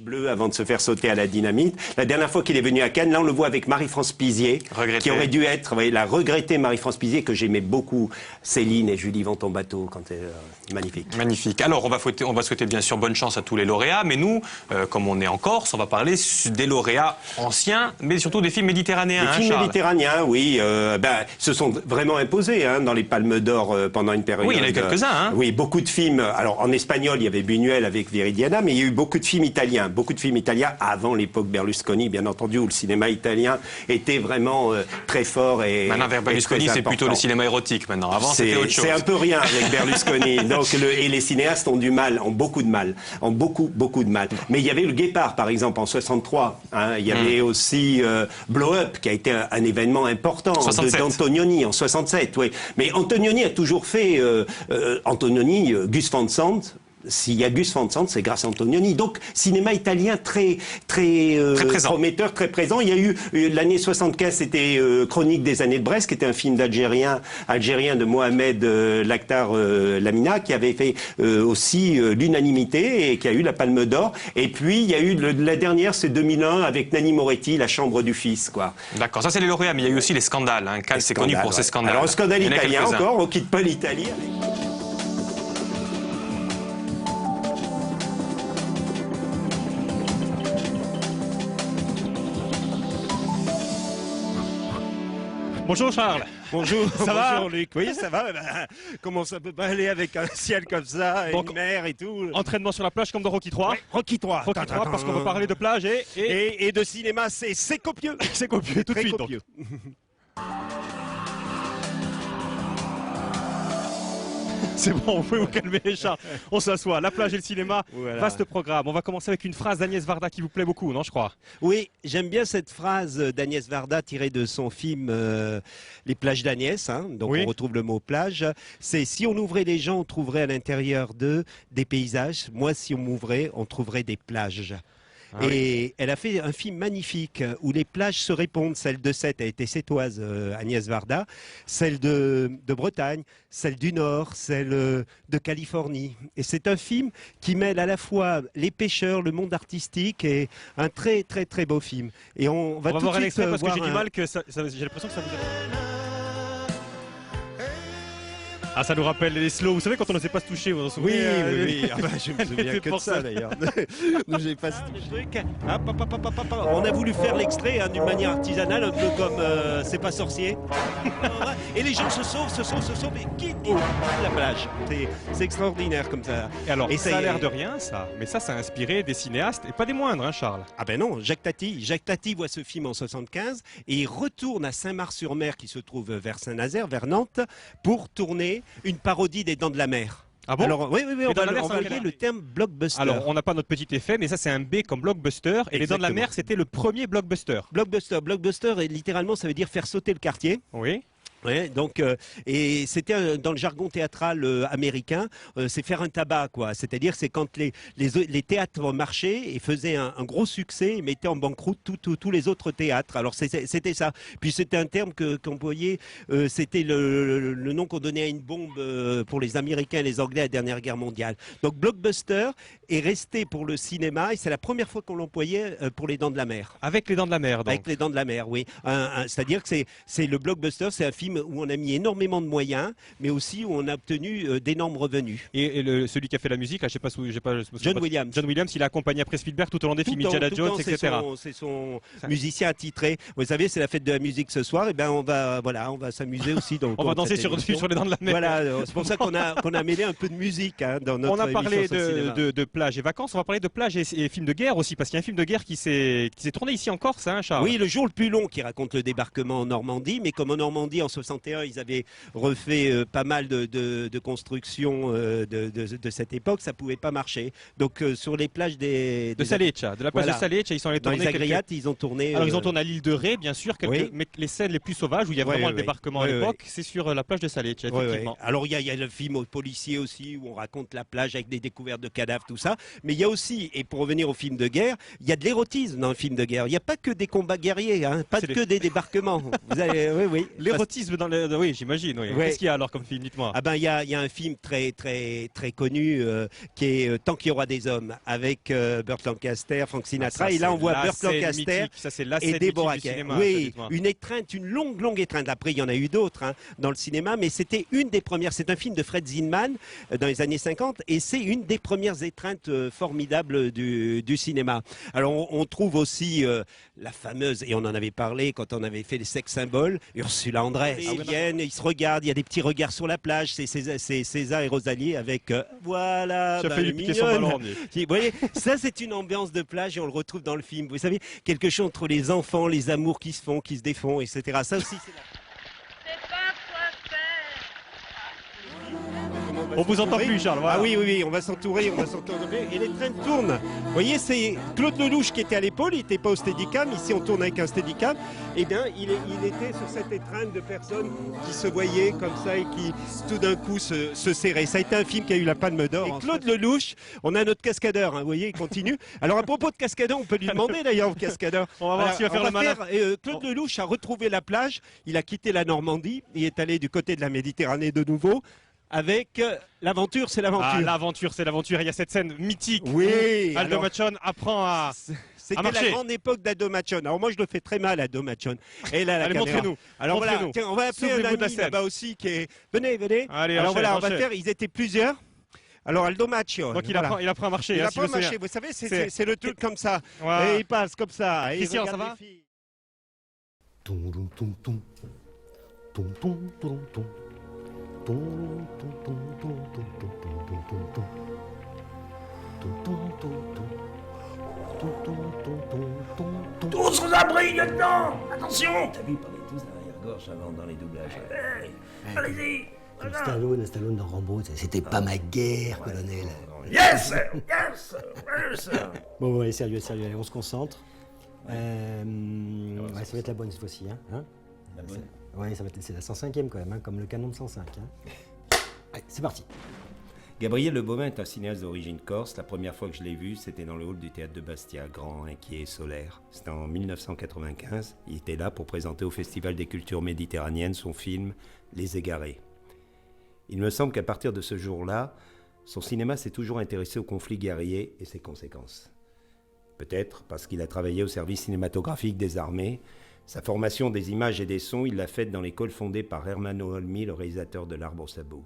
Bleu avant de se faire sauter à la dynamite. La dernière fois qu'il est venu à Cannes, là on le voit avec Marie-France Pizier, qui aurait dû être, vous voyez, la regrettée Marie-France Pizier, que j'aimais beaucoup. Céline et Julie vont en bateau, quand elle, magnifique. Magnifique. Alors on va souhaiter bien sûr bonne chance à tous les lauréats, mais nous, comme on est en Corse, on va parler des lauréats anciens, mais surtout des films méditerranéens. Les films méditerranéens, oui, se sont vraiment imposés dans les Palmes d'Or pendant une période. Oui, il y en a eu quelques-uns. Oui, beaucoup de films. Alors en espagnol, il y avait Buñuel avec Viridiana, mais il y a eu beaucoup de films italiens. Beaucoup de films italiens avant l'époque Berlusconi, bien entendu, où le cinéma italien était vraiment très fort. Et maintenant, vers Berlusconi, c'est plutôt le cinéma érotique maintenant. Avant, c'était autre chose. C'est un peu rien avec Berlusconi. Donc, et les cinéastes ont du mal, ont beaucoup de mal. Beaucoup de mal. Mais il y avait le Guépard, par exemple, en 63. Il y avait aussi Blow Up, qui a été un événement important d'Antonioni en 67. Oui. Mais Antonioni a toujours fait... Antonioni, Gus Van Sant. S'il y a Gus Van Sant, c'est grâce à Antonioni. Donc, cinéma italien très prometteur, très présent. Il y a eu l'année 75, c'était Chronique des années de Brest, qui était un film algérien de Mohamed Lakhdar Lamina, qui avait fait aussi l'unanimité et qui a eu la Palme d'Or. Et puis, il y a eu la dernière, c'est 2001, avec Nanni Moretti, La Chambre du Fils, quoi. D'accord, ça c'est les lauréats, mais il y a eu aussi les scandales. Cannes, c'est connu pour ses scandales. Alors, un scandale italien encore, on quitte pas l'Italie. Bonjour Charles. Bonjour, ça va? bonjour Luc. Oui, ça va. Comment ça peut pas aller avec un ciel comme ça, une mer et tout? Entraînement sur la plage comme dans Rocky 3. Ouais, Rocky 3. Rocky 3 parce qu'on va parler de plage et de cinéma, c'est copieux. C'est copieux tout de suite. Copieux. C'est bon, vous pouvez vous calmer Charles. On s'assoit, la plage et le cinéma, voilà. Vaste programme. On va commencer avec une phrase d'Agnès Varda qui vous plaît beaucoup, non je crois? Oui, j'aime bien cette phrase d'Agnès Varda tirée de son film Les plages d'Agnès, donc oui. On retrouve le mot plage. C'est si on ouvrait les gens, on trouverait à l'intérieur d'eux des paysages. Moi, si on m'ouvrait, on trouverait des plages. Ah, et oui. Elle a fait un film magnifique où les plages se répondent. Celle de Sète a été sétoise, Agnès Varda, celle de Bretagne, celle du Nord, celle de Californie. Et c'est un film qui mêle à la fois les pêcheurs, le monde artistique et un très beau film. Et on va tout voir de un suite extrait parce que j'ai du mal, j'ai l'impression que ça vous... Ah, ça nous rappelle les slow. Vous savez, quand on ne sait pas se toucher, vous en souvenez? Oui. Ah bah, je me souviens que de ça, d'ailleurs. J'ai pas ce truc. On a voulu faire l'extrait d'une manière artisanale, un peu comme C'est pas sorcier. Et les gens se sauvent. Et qui la plage? C'est extraordinaire comme ça. Et alors, ça a l'air de rien, ça. Mais ça a inspiré des cinéastes, et pas des moindres, Charles. Ah ben non, Jacques Tati. Jacques Tati voit ce film en 75 et il retourne à Saint-Mars-sur-Mer, qui se trouve vers Saint-Nazaire, vers Nantes, pour tourner une parodie des Dents de la Mer. Ah bon? Alors, oui, on va lier le terme blockbuster. Alors, on n'a pas notre petit effet, mais ça c'est un B comme blockbuster. Et Les Dents de la Mer, c'était le premier blockbuster. Blockbuster, et littéralement, ça veut dire faire sauter le quartier. Oui. Ouais, donc et c'était dans le jargon théâtral américain, c'est faire un tabac quoi. C'est-à-dire c'est quand les théâtres marchaient et faisaient un gros succès et mettaient en banqueroute tous les autres théâtres. Alors c'était ça. Puis c'était un terme qu'employait, c'était le nom qu'on donnait à une bombe pour les Américains et les Anglais à la dernière guerre mondiale. Donc blockbuster est resté pour le cinéma et c'est la première fois qu'on l'employait pour Les Dents de la Mer. Avec Les Dents de la Mer, donc. Avec Les Dents de la Mer, oui. C'est-à-dire que c'est le blockbuster, c'est un film où on a mis énormément de moyens, mais aussi où on a obtenu d'énormes revenus. Et celui qui a fait la musique, là, je sais pas, John Williams. John Williams, il a accompagné après Spielberg tout au long des films, Indiana Jones, etc. C'est son musicien attitré. Vous savez, c'est la fête de la musique ce soir. Et ben on va s'amuser aussi. Donc, on va danser sur Les Dents de la Mer. Voilà, c'est pour ça qu'on a mêlé un peu de musique dans notre. On a parlé de plage et vacances. On va parler de plage et films de guerre aussi, parce qu'il y a un film de guerre qui s'est tourné ici en Corse, Charles. Oui, Le jour le plus long, qui raconte le débarquement en Normandie, mais comme en Normandie en 61, ils avaient refait pas mal de constructions de cette époque, ça pouvait pas marcher. Donc sur les plages de Saleccia, de la plage de Saleccia, ils sont allés tourner. Dans les Agriates, ils ont tourné. Alors ils ont tourné à l'île de Ré, bien sûr, mais les scènes les plus sauvages où il y a vraiment le débarquement à l'époque, c'est sur la plage de Saleccia, effectivement. Alors il y a le film policier aussi où on raconte la plage avec des découvertes de cadavres, tout ça. Mais il y a aussi, et pour revenir au film de guerre, il y a de l'érotisme dans le film de guerre. Il n'y a pas que des combats guerriers, pas que des débarquements. Vous avez, L'érotisme l'érotisme dans les... Oui, j'imagine. Oui. Ouais. Qu'est-ce qu'il y a alors comme film, dites-moi? Ah ben il y a un film très connu qui est Tant qu'il y aura des hommes avec Burt Lancaster, Frank Sinatra. Ah, ça, et là on c'est voit la Burt scène Lancaster mythique. Ça, c'est la et scène Deborah mythique du Kerr. cinéma, ça, Oui, dites-moi. une étreinte, une longue étreinte. Après il y en a eu d'autres dans le cinéma, mais c'était une des premières. C'est un film de Fred Zinman dans les années 50 et c'est une des premières étreintes formidables du cinéma. Alors on trouve aussi la fameuse, et on en avait parlé quand on avait fait les sex symboles, Ursula Andress. Ils viennent, ils se regardent, il y a des petits regards sur la plage, c'est César et Rosalie avec voilà, Tu as fait le lui piquer son ballon. mignonne. Vous voyez, ça c'est une ambiance de plage et on le retrouve dans le film. Vous savez, quelque chose entre les enfants, les amours qui se font, qui se défont, etc. Ça aussi c'est la... C'est pas quoi faire. On vous entend plus, Charles. Voilà. Ah oui, on va s'entourer, et les trains tournent. Vous voyez, c'est Claude Lelouch qui était à l'épaule, il n'était pas au Steadicam, ici on tourne avec un Steadicam. Eh bien, il était sur cette étreinte de personnes qui se voyaient comme ça et qui tout d'un coup se serraient. Ça a été un film qui a eu la Palme d'Or. Et Claude Lelouch, on a notre cascadeur, vous voyez, il continue. Alors à propos de cascadeur, on peut lui demander d'ailleurs au cascadeur. On va voir s'il va faire le malin. Claude Lelouch a retrouvé la plage, il a quitté la Normandie, il est allé du côté de la Méditerranée de nouveau. Avec l'aventure, c'est l'aventure. Ah, l'aventure, c'est l'aventure. Il y a cette scène mythique. Oui. Où Aldo Machon apprend à C'était marcher. la grande époque d'Aldo Machon. Alors moi, je le fais très mal, Aldo Machon. Et là, la Allez, caméra. montrez-nous. Alors voilà, Montrez-nous. tiens, on va appeler un Souvenez-vous de la ami scène. là-bas aussi qui est... Venez. Allez, Alors enchaîne, voilà, on va enchaîne. faire, ils étaient plusieurs. Alors Aldo Machon. Donc voilà. il apprend à marcher. Il hein, a si pas je me souviens. marché, vous savez, C'est- c'est le truc comme ça. Voilà. Et il passe comme ça. Et il Christian, regarde ça va les filles. Tum, tum, tum, tum. Tum, tum, tum, tum. Tum, tum, tum, tum, tum, tum, tum, tum, tum, tum. Tum, tum, tum, tum. Tum, tum, tum, tum, tum, tum. Tous aux abris, lieutenant! Attention! T'as vu, ils parlaient tous à l'arrière-gorge avant dans les doublages. Hey, allez-y! Comme Stallone dans Rambo, c'était pas ma guerre, colonel. Yes! Yes! Yes! Bon, allez, sérieux, allez, on se concentre. Ouais, ça va être la bonne cette fois-ci, hein. La bonne. Ouais, c'est la 105e quand même, comme le canon de 105. Allez, c'est parti. Gabriel Le Baumin est un cinéaste d'origine corse. La première fois que je l'ai vu, c'était dans le hall du théâtre de Bastia, grand, inquiet, solaire. C'était en 1995. Il était là pour présenter au Festival des cultures méditerranéennes son film Les Égarés. Il me semble qu'à partir de ce jour-là, son cinéma s'est toujours intéressé aux conflits guerriers et ses conséquences. Peut-être parce qu'il a travaillé au service cinématographique des armées. Sa formation des images et des sons, il l'a faite dans l'école fondée par Hermano Olmi, le réalisateur de L'Arbre au sabot.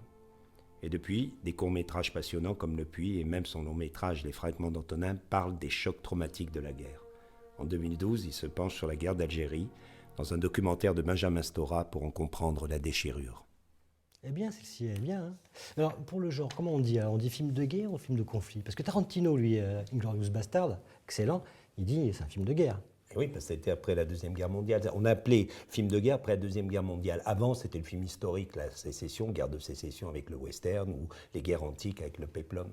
Et depuis, des courts-métrages passionnants comme Le Puits et même son long-métrage Les Fragments d'Antonin parlent des chocs traumatiques de la guerre. En 2012, il se penche sur la guerre d'Algérie dans un documentaire de Benjamin Stora pour en comprendre la déchirure. Eh bien, celle-ci est bien. Hein. Alors, pour le genre, comment on dit? On dit film de guerre ou film de conflit? Parce que Tarantino, lui, Inglourious Bastard, excellent, il dit c'est un film de guerre. Et oui, parce que c'était après la Deuxième Guerre mondiale. On a appelé film de guerre après la Deuxième Guerre mondiale. Avant, c'était le film historique, la sécession, guerre de sécession avec le western ou les guerres antiques avec le péplum.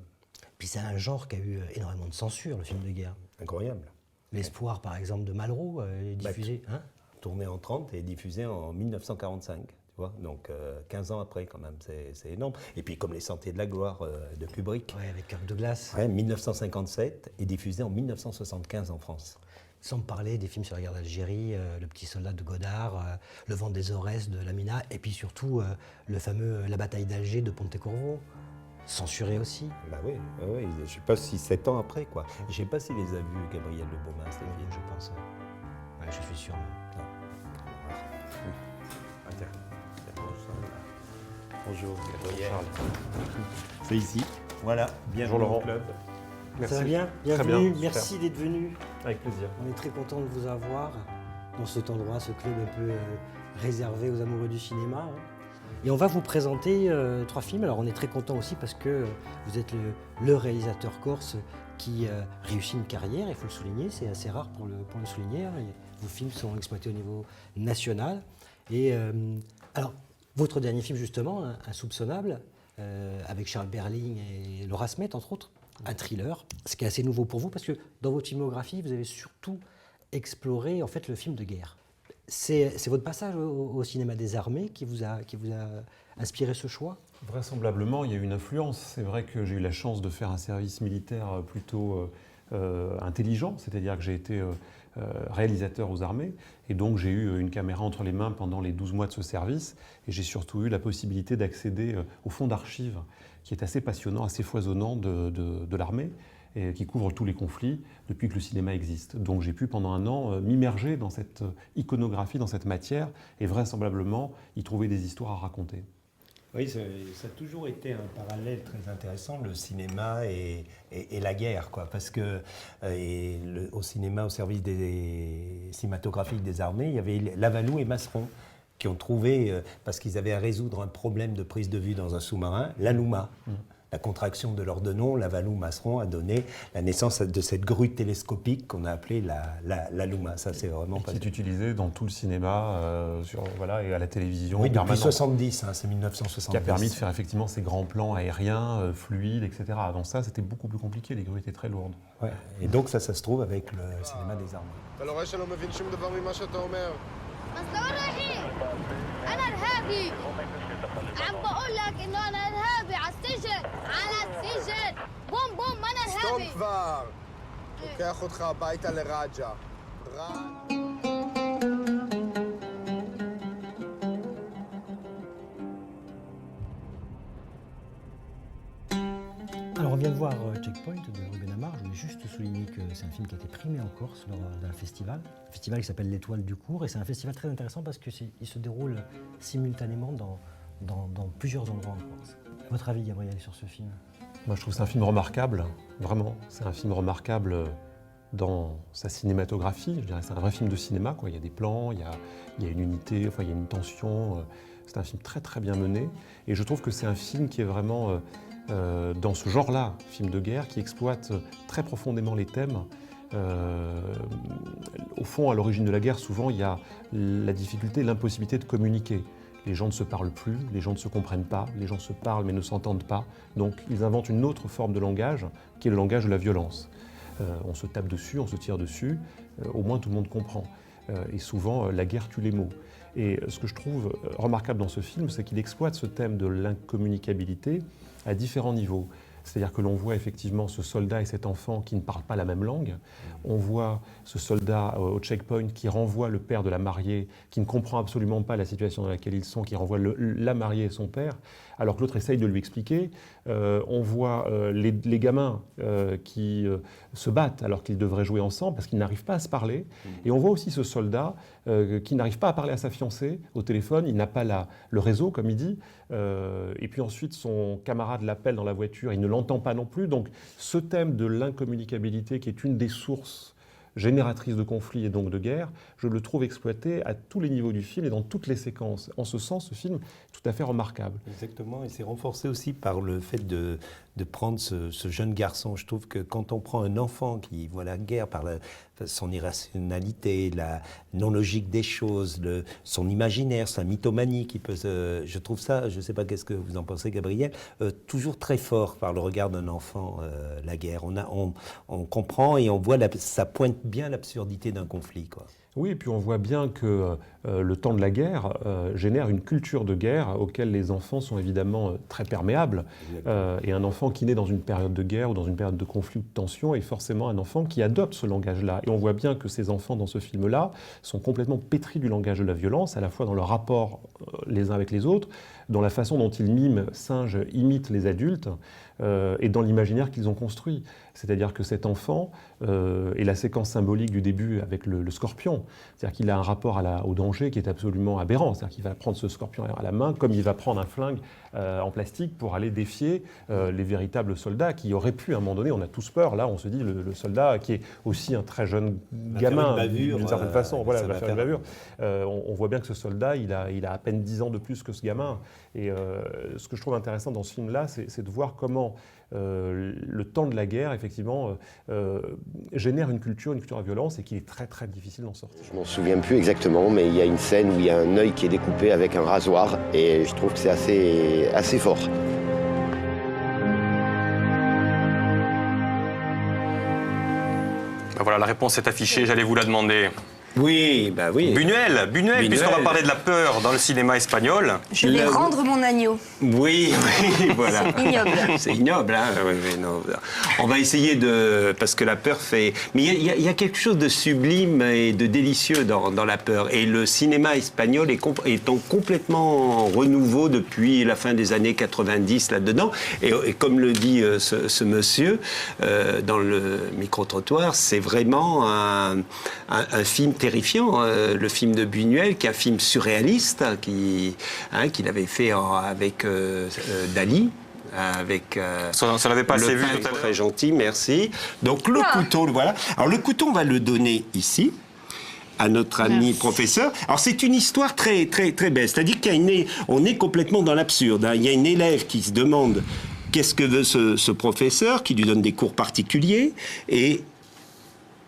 Puis c'est un genre qui a eu énormément de censure, le film de guerre. Incroyable. L'espoir, par exemple, de Malraux est diffusé. Hein? Tourné en 30 et diffusé en 1945. Tu vois, donc 15 ans après quand même, c'est énorme. Et puis comme Les Sentiers de la Gloire de Kubrick. Ouais, avec Kirk Douglas. Ouais, 1957 et diffusé en 1975 en France. Sans parler des films sur la guerre d'Algérie, Le Petit Soldat de Godard, Le Vent des Aurès de Lamina, et puis surtout le fameux La Bataille d'Alger de Pontecorvo, censuré aussi. Bah oui, je sais pas si 7 ans après quoi. Je sais pas s'il les a vus, Gabriel Le Baumin, ces films. Je pense. Ouais, je suis sûr. Bonjour Gabriel. C'est ici. Voilà, bienvenue Bonjour, Laurent. au club. Merci. Ça va bien? Très Bienvenue, bien, merci d'être venu. Avec plaisir. On est très content de vous avoir dans cet endroit, ce club un peu réservé aux amoureux du cinéma. Hein. Et on va vous présenter 3 films. Alors on est très content aussi parce que vous êtes le réalisateur corse qui réussit une carrière, il faut le souligner, c'est assez rare pour le souligner. Hein. Vos films sont exploités au niveau national. Et alors, votre dernier film justement, Insoupçonnable, avec Charles Berling et Laura Smet entre autres, un thriller, ce qui est assez nouveau pour vous parce que dans votre filmographie, vous avez surtout exploré en fait le film de guerre. C'est votre passage au cinéma des armées qui vous a inspiré ce choix? Vraisemblablement, il y a eu une influence. C'est vrai que j'ai eu la chance de faire un service militaire plutôt intelligent, c'est-à-dire que j'ai été réalisateur aux armées. Et donc j'ai eu une caméra entre les mains pendant les 12 mois de ce service. Et j'ai surtout eu la possibilité d'accéder au fonds d'archives, qui est assez passionnant, assez foisonnant de l'armée, et qui couvre tous les conflits depuis que le cinéma existe. Donc j'ai pu pendant un an m'immerger dans cette iconographie, dans cette matière, et vraisemblablement y trouver des histoires à raconter. Oui, ça a toujours été un parallèle très intéressant, le cinéma et la guerre, quoi, parce que au cinéma, au service cinématographique des armées, il y avait Lavalou et Masseron qui ont trouvé, parce qu'ils avaient à résoudre un problème de prise de vue dans un sous-marin, l'Anouma. La contraction de leurs deux noms, Lavalou-Masseron, a donné la naissance de cette grue télescopique qu'on a appelée la Luma. Ça, c'est vraiment qui est utilisée dans tout le cinéma et à la télévision. Oui, depuis 70, c'est 1970. Qui a permis de faire effectivement ces grands plans aériens, fluides, etc. Avant ça, c'était beaucoup plus compliqué, les grues étaient très lourdes. Ouais. Et donc ça se trouve avec le cinéma des armées. عم بقول لك انه انا ارهابي على السجن بوم بوم ما انا ارهابي סתום כבר! לוקח אותך הביתה לרג'ה. Alors on vient de voir Checkpoint de Ruben Amar. Je voulais juste souligner que c'est un film qui a été primé en Corse lors d'un festival. Un festival qui s'appelle l'Étoile du Cours. Et c'est un festival très intéressant parce qu'il se déroule simultanément dans plusieurs endroits en Corse. Votre avis, Gabriel, sur ce film? Moi, je trouve que c'est un film remarquable, vraiment. C'est un film remarquable dans sa cinématographie. Je dirais c'est un vrai film de cinéma, quoi. Il y a des plans, il y a une unité, il y a une tension. C'est un film très très bien mené. Et je trouve que c'est un film qui est vraiment dans ce genre-là, film de guerre, qui exploite très profondément les thèmes. Au fond, à l'origine de la guerre, souvent, il y a la difficulté, l'impossibilité de communiquer. Les gens ne se parlent plus, les gens ne se comprennent pas, les gens se parlent mais ne s'entendent pas. Donc ils inventent une autre forme de langage, qui est le langage de la violence. On se tape dessus, on se tire dessus, au moins tout le monde comprend. Et souvent, la guerre tue les mots. Et ce que je trouve remarquable dans ce film, c'est qu'il exploite ce thème de l'incommunicabilité à différents niveaux. C'est-à-dire que l'on voit effectivement ce soldat et cet enfant qui ne parlent pas la même langue. On voit ce soldat au checkpoint qui renvoie le père de la mariée, qui ne comprend absolument pas la situation dans laquelle ils sont, qui renvoie la mariée et son père, alors que l'autre essaye de lui expliquer. On voit les gamins qui se battent alors qu'ils devraient jouer ensemble parce qu'ils n'arrivent pas à se parler. Et on voit aussi ce soldat qui n'arrive pas à parler à sa fiancée au téléphone, il n'a pas le réseau, comme il dit. Et puis ensuite, son camarade l'appelle dans la voiture, il ne l'entend pas non plus. Donc ce thème de l'incommunicabilité, qui est une des sources génératrices de conflits et donc de guerre, je le trouve exploité à tous les niveaux du film et dans toutes les séquences. En ce sens, ce film est tout à fait remarquable. Exactement, et c'est renforcé aussi par le fait de prendre ce jeune garçon. Je trouve que quand on prend un enfant qui voit la guerre par son irrationalité, la non-logique des choses, son imaginaire, sa mythomanie, je trouve ça, je ne sais pas qu'est-ce que vous en pensez, Gabriel, toujours très fort par le regard d'un enfant, la guerre. On comprend et on voit, ça pointe bien l'absurdité d'un conflit, quoi. Oui, et puis on voit bien que le temps de la guerre génère une culture de guerre auquel les enfants sont évidemment très perméables. Et un enfant qui naît dans une période de guerre ou dans une période de conflit ou de tension est forcément un enfant qui adopte ce langage-là. Et on voit bien que ces enfants dans ce film-là sont complètement pétris du langage de la violence, à la fois dans leur rapport les uns avec les autres, dans la façon dont ils imitent les adultes, et dans l'imaginaire qu'ils ont construit. C'est-à-dire que cet enfant, et la séquence symbolique du début avec le scorpion, c'est-à-dire qu'il a un rapport au danger qui est absolument aberrant. C'est-à-dire qu'il va prendre ce scorpion à la main comme il va prendre un flingue en plastique pour aller défier les véritables soldats qui auraient pu, à un moment donné, on a tous peur, là on se dit le soldat qui est aussi un très jeune gamin d'une certaine façon, voilà, va faire une bavure. On voit bien que ce soldat, il a à peine 10 ans de plus que ce gamin. Et ce que je trouve intéressant dans ce film-là, c'est de voir comment le temps de la guerre, effectivement, génère une culture à violence et qu'il est très très difficile d'en sortir. Je m'en souviens plus exactement, mais il y a une scène où il y a un œil qui est découpé avec un rasoir et je trouve que c'est assez fort. Ben voilà, la réponse est affichée, j'allais vous la demander. Oui, bah oui. Buñuel, puisqu'on va parler de la peur dans le cinéma espagnol. Je vais rendre mon agneau. Oui, voilà. C'est ignoble. C'est ignoble, hein. Oui, non. On va essayer de... Parce que la peur fait... Mais il y a quelque chose de sublime et de délicieux dans la peur. Et le cinéma espagnol est en complètement renouveau depuis la fin des années 90 là-dedans. Et comme le dit ce monsieur dans le micro-trottoir, c'est vraiment un film terrifiant, le film de Buñuel, qui est un film surréaliste, qu'il avait fait avec Dali. Avec ça n'avait pas assez vu tout à l'heure. Très gentil, merci. Donc le couteau, le voilà. Alors le couteau, on va le donner ici à notre ami professeur. Alors c'est une histoire très très très belle. C'est-à-dire qu'on est complètement dans l'absurde. Il y a une élève qui se demande qu'est-ce que veut ce professeur, qui lui donne des cours particuliers, et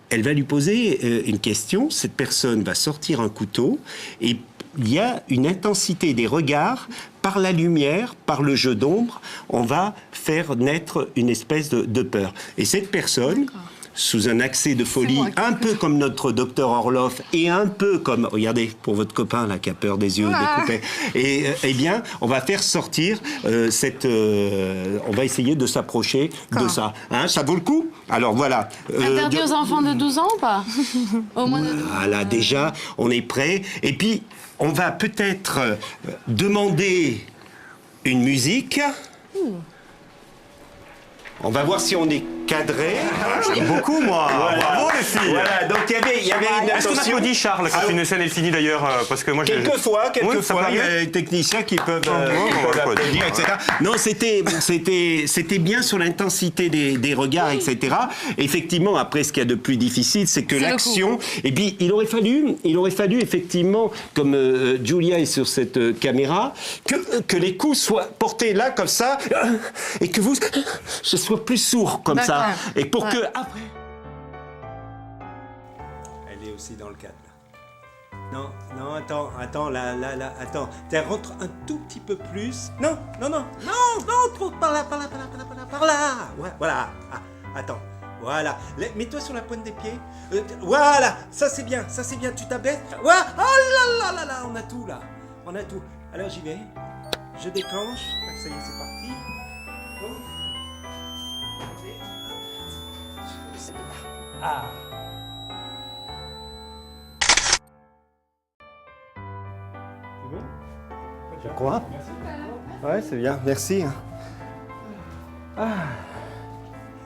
elle va lui poser une question. Cette personne va sortir un couteau, et il y a une intensité des regards. Par la lumière, par le jeu d'ombre, on va faire naître une espèce de peur. Et cette personne, sous un accès de folie, un peu comme notre docteur Orloff, et un peu comme, regardez, pour votre copain là qui a peur des yeux découpés, et eh bien, on va faire sortir on va essayer de s'approcher de ça. Hein, ça vaut le coup? Alors voilà. Interdit aux enfants de 12 ans ou pas? Au moins de 12 ans. Voilà, déjà, on est prêt. Et puis, on va peut-être demander une musique. On va voir si on est cadré. J'aime beaucoup, moi. Voilà. Bravo, les filles. Voilà, donc il y avait une Est-ce qu'on applaudit Charles quand une scène est finie, d'ailleurs? Parce que moi, quelquefois, il y a des techniciens qui peuvent applaudir, etc. Non, c'était bien sur l'intensité des regards, etc. Effectivement, après, ce qu'il y a de plus difficile, c'est que l'action... Et puis, il aurait fallu effectivement, comme Julia est sur cette caméra, que les coups soient portés là, comme ça, et que je sois plus sourd, comme ça. Et pour que, après... Elle est aussi dans le cadre, là. Non, attends, là, attends. Tu rentres un tout petit peu plus. Non, trop par là. Ouais, voilà. Ah, attends, voilà. Mets-toi sur la pointe des pieds. Voilà, ça c'est bien. Tu t'abaisses. Voilà. Oh là, on a tout, là. Alors j'y vais. Je déclenche. Ça y est, c'est parti. Ah. C'est bon? Je crois. Ouais, c'est bien, merci. Ah.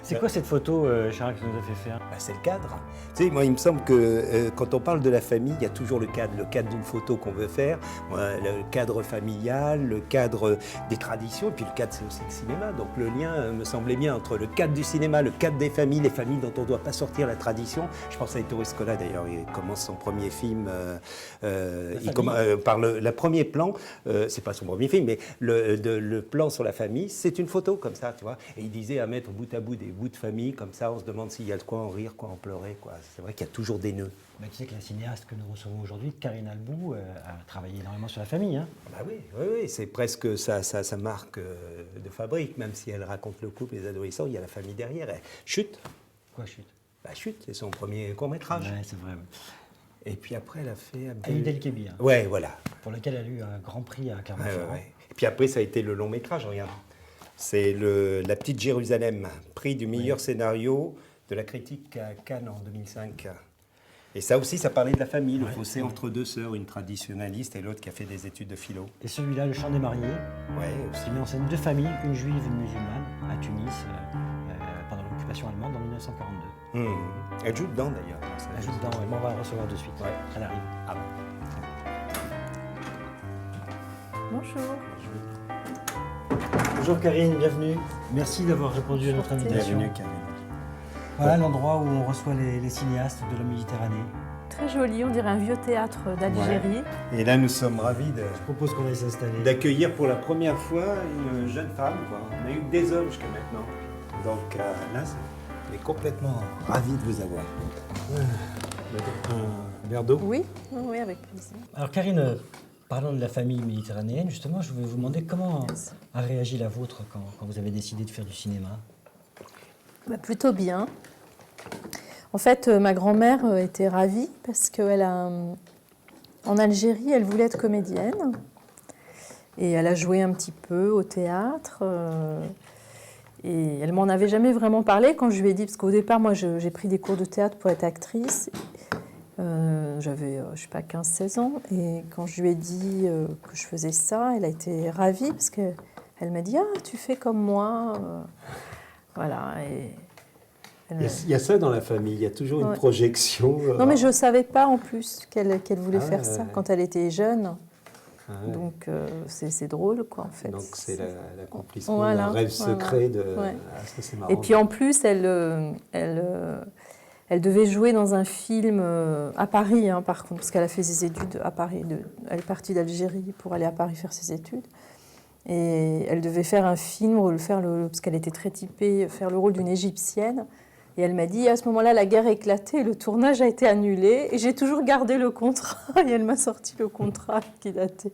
C'est quoi cette photo, Charles, que tu nous as fait faire? C'est le cadre. Tu sais, moi, il me semble que quand on parle de la famille, il y a toujours le cadre d'une photo qu'on veut faire, le cadre familial, le cadre des traditions, et puis le cadre, c'est aussi le cinéma. Donc le lien me semblait bien entre le cadre du cinéma, le cadre des familles, les familles dont on ne doit pas sortir la tradition. Je pense à Ettore Scola, d'ailleurs, il commence son premier film par le premier plan, c'est pas son premier film, mais le plan sur la famille, c'est une photo comme ça, tu vois. Et il disait à mettre bout à bout des bouts de famille, comme ça, on se demande s'il y a de quoi en rire, quoi en pleurer, quoi. C'est vrai qu'il y a toujours des nœuds. Bah, tu sais que la cinéaste que nous recevons aujourd'hui, Karine Albou, a travaillé énormément sur la famille. Hein. Bah oui, c'est presque sa marque de fabrique, même si elle raconte le couple, les adolescents, il y a la famille derrière. Chute. Quoi, Chute? Bah Chute, c'est son premier court-métrage. Ouais, c'est vrai. Et puis après, elle a fait... Aïd El Kébi. Ouais, voilà. Pour lequel elle a eu un grand prix à Clermont-Ferrand. Ouais. Et puis après, ça a été le long-métrage, regarde. C'est La Petite Jérusalem, prix du meilleur scénario de la critique à Cannes en 2005. Et ça aussi, ça parlait de la famille, le fossé entre deux sœurs, une traditionnaliste et l'autre qui a fait des études de philo. Et celui-là, Le Chant des mariés, qui met en scène deux familles, une juive et une musulmane, à Tunis, pendant l'occupation allemande en 1942. Elle joue dedans d'ailleurs. Elle joue dedans, on va la recevoir de suite. Ouais. Elle arrive. Ah ouais. Bonjour. Bonjour Karine, bienvenue. Merci d'avoir répondu à notre invitation. Bienvenue Karine. Voilà l'endroit où on reçoit les cinéastes de la Méditerranée. Très joli, on dirait un vieux théâtre d'Algérie. Et là, nous sommes ravis Je propose qu'on aille s'installer. d'accueillir pour la première fois une jeune femme. Quoi. On a eu que des hommes jusqu'à maintenant. Donc là, on est complètement ravis de vous avoir. Un verre d'eau? Oui, avec plaisir. Alors Karine, parlons de la famille méditerranéenne. Justement, je voulais vous demander comment a réagi la vôtre quand vous avez décidé de faire du cinéma? Plutôt bien. En fait, ma grand-mère était ravie parce qu'en Algérie, elle voulait être comédienne. Et elle a joué un petit peu au théâtre. Et elle m'en avait jamais vraiment parlé quand je lui ai dit, parce qu'au départ, moi, j'ai pris des cours de théâtre pour être actrice. J'avais, je sais pas, 15-16 ans. Et quand je lui ai dit que je faisais ça, elle a été ravie parce qu'elle m'a dit « Ah, tu fais comme moi ». Voilà. Et il y a ça dans la famille, il y a toujours une projection. Non, mais je ne savais pas en plus qu'elle voulait faire ça quand elle était jeune. Donc c'est drôle, quoi, en fait. Donc c'est l'accomplissement d'un rêve secret de... c'est marrant. Et puis en plus, elle devait jouer dans un film à Paris, hein, par contre, parce qu'elle a fait ses études à Paris. Elle est partie d'Algérie pour aller à Paris faire ses études. Et elle devait faire un film, parce qu'elle était très typée, faire le rôle d'une Égyptienne. Et elle m'a dit, à ce moment-là, la guerre a éclaté, le tournage a été annulé, et j'ai toujours gardé le contrat. Et elle m'a sorti le contrat qui datait.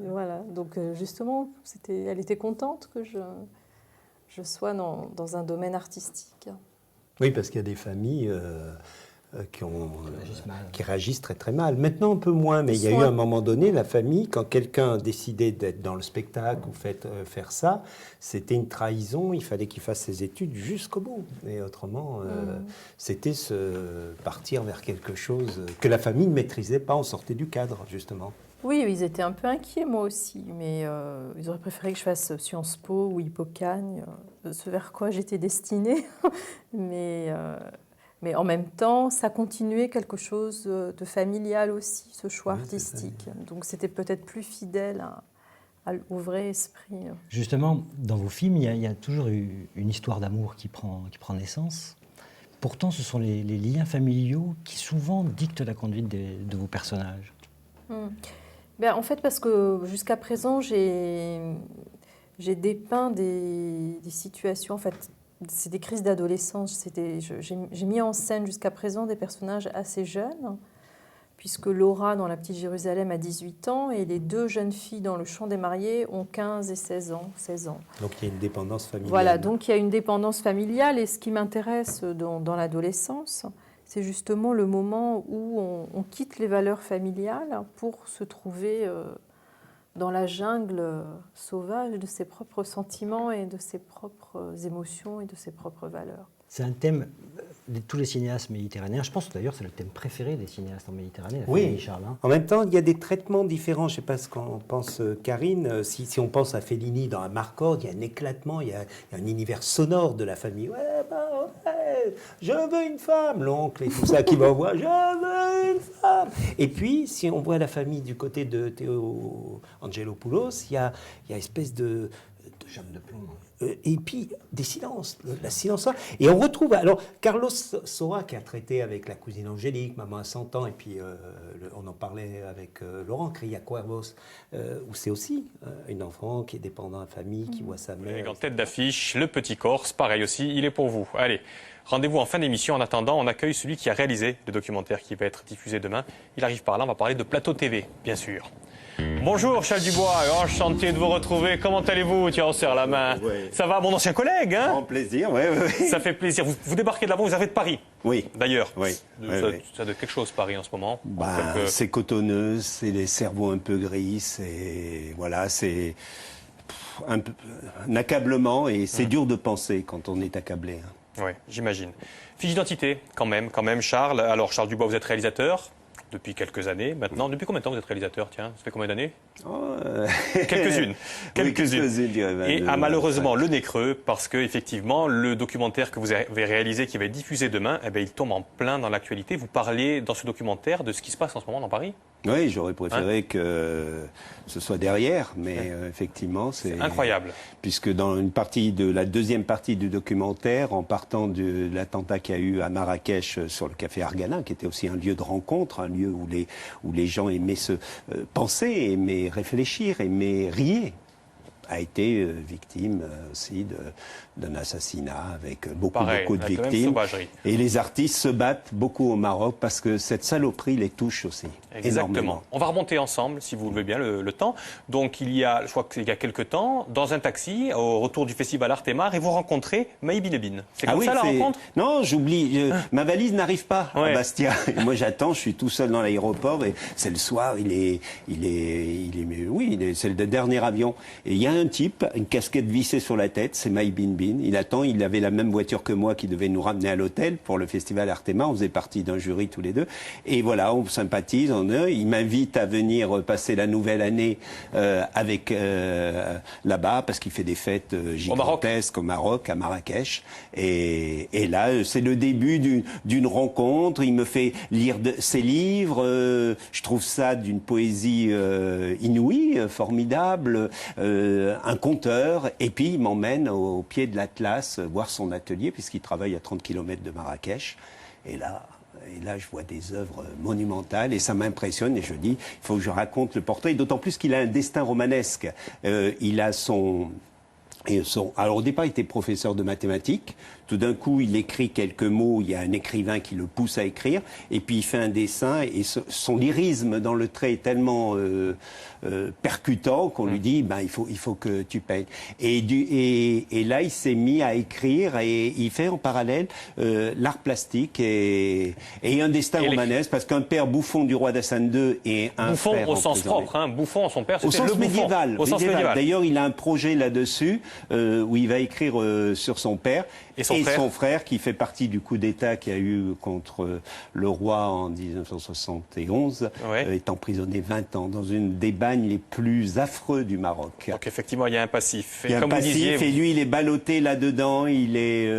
Voilà. Donc justement, elle était contente que je sois dans un domaine artistique. Oui, parce qu'il y a des familles qui réagissent très très mal. Maintenant un peu moins, mais il y a eu un moment donné, la famille, quand quelqu'un décidait d'être dans le spectacle ou faire ça, c'était une trahison, il fallait qu'il fasse ses études jusqu'au bout. Et autrement, c'était partir vers quelque chose que la famille ne maîtrisait pas, on sortait du cadre, justement. Oui, ils étaient un peu inquiets, moi aussi, mais ils auraient préféré que je fasse Sciences Po ou Hippocagne, ce vers quoi j'étais destinée. Mais en même temps, ça continuait quelque chose de familial aussi, ce choix artistique. Donc c'était peut-être plus fidèle au vrai esprit. Justement, dans vos films, il y a toujours eu une histoire d'amour qui prend naissance. Pourtant, ce sont les liens familiaux qui souvent dictent la conduite de vos personnages. Ben, en fait, parce que jusqu'à présent, j'ai dépeint des situations... En fait, c'est des crises d'adolescence. J'ai mis en scène jusqu'à présent des personnages assez jeunes, puisque Laura, dans La Petite Jérusalem, a 18 ans, et les deux jeunes filles dans Le Chant des mariés ont 15 et 16 ans. Donc il y a une dépendance familiale. Voilà, donc il y a une dépendance familiale, et ce qui m'intéresse dans l'adolescence, c'est justement le moment où on quitte les valeurs familiales pour se trouver dans la jungle sauvage de ses propres sentiments et de ses propres émotions et de ses propres valeurs. C'est un thème de tous les cinéastes méditerranéens. Je pense d'ailleurs que c'est le thème préféré des cinéastes en Méditerranée, oui. Charles. En même temps, il y a des traitements différents. Je ne sais pas ce qu'en pense Karine. Si on pense à Fellini dans Amarcord, il y a un éclatement, il y a un univers sonore de la famille. Ouais, je veux une femme, l'oncle et tout ça qui m'envoie. Je veux une femme. Et puis, si on voit la famille du côté de Théo Angelopoulos, il y a espèce de chape de plomb. Et puis des silences, la silence. Et on retrouve, alors Carlos Saura qui a traité avec La cousine Angélique, Maman à 100 ans, et puis on en parlait avec Laurent Cria Cuervos, où c'est aussi une enfant qui est dépendant de la famille, qui voit sa mère. En tête d'affiche, Le Petit Corse, pareil aussi, il est pour vous. Allez, rendez-vous en fin d'émission. En attendant, on accueille celui qui a réalisé le documentaire qui va être diffusé demain. Il arrive par là, on va parler de Plateau TV, bien sûr. Bonjour Charles Dubois, enchanté de vous retrouver. Comment allez-vous? Tiens, on serre la main. Oui. Ça va, mon ancien collègue, hein? Grand plaisir, oui. Ça fait plaisir. Vous débarquez de là-bas, vous avez de Paris. Oui. D'ailleurs. Oui. Ça doit quelque chose, Paris, en ce moment. C'est cotonneux, c'est les cerveaux un peu gris, c'est un accablement, et c'est dur de penser quand on est accablé. Oui, j'imagine. Fiche d'identité, quand même, Charles. Alors, Charles Dubois, vous êtes réalisateur depuis quelques années maintenant. Depuis combien de temps vous êtes réalisateur? Tiens, ça fait combien d'années? Quelques-unes. Et a malheureusement le nez creux, parce que effectivement le documentaire que vous avez réalisé, qui va être diffusé demain, il tombe en plein dans l'actualité. Vous parliez dans ce documentaire de ce qui se passe en ce moment dans Paris? Oui, j'aurais préféré que ce soit derrière, mais effectivement, c'est incroyable. Puisque dans la deuxième partie du documentaire, en partant de l'attentat qu'il y a eu à Marrakech sur le café Argana, qui était aussi un lieu de rencontre, un lieu où les gens aimaient se penser, aimaient réfléchir, aimaient rire, a été victime aussi d'un assassinat avec beaucoup de victimes. Et les artistes se battent beaucoup au Maroc parce que cette saloperie les touche aussi. Exactement. Énormément. On va remonter ensemble, si vous le voulez bien, le temps. Donc je crois qu'il y a quelques temps, dans un taxi, au retour du festival Artemar, et vous rencontrez Maï Binebine. C'est comme ça la rencontre? Non, j'oublie. Ma valise n'arrive pas à Bastia. Et moi j'attends, je suis tout seul dans l'aéroport et c'est le soir, c'est le dernier avion. Et il y a un type, une casquette vissée sur la tête, c'est Maï Binebine. Il attend, il avait la même voiture que moi qui devait nous ramener à l'hôtel pour le festival Artemar. On faisait partie d'un jury tous les deux. Et voilà, on sympathise. Il m'invite à venir passer la nouvelle année avec là-bas parce qu'il fait des fêtes gigantesques au Maroc, à Marrakech. Et là, c'est le début d'une rencontre. Il me fait lire ses livres. Je trouve ça d'une poésie inouïe, formidable. Un conteur. Et puis, il m'emmène au pied de l'Atlas voir son atelier puisqu'il travaille à 30 km de Marrakech. Et là, je vois des œuvres monumentales et ça m'impressionne et je dis, il faut que je raconte le portrait, d'autant plus qu'il a un destin romanesque. Il a alors au départ, il était professeur de mathématiques. Tout d'un coup, il écrit quelques mots. Il y a un écrivain qui le pousse à écrire. Et puis, il fait un dessin. Et son lyrisme dans le trait est tellement percutant qu'on lui dit, il faut que tu peignes. Et là, il s'est mis à écrire et il fait en parallèle l'art plastique et un destin romanesque. Parce qu'un père bouffon du roi d'Hassan II et un Bouffon frère au sens propre. Bouffon, son père, c'était au sens le médiéval. Au sens médiéval. D'ailleurs, il a un projet là-dessus où il va écrire sur son père et son frère qui fait partie du coup d'État qu'il y a eu contre le roi en 1971, est emprisonné 20 ans dans une des bagnes les plus affreux du Maroc. Donc effectivement, il y a un passif. Il y a un passif et lui, il est ballotté là-dedans. Il est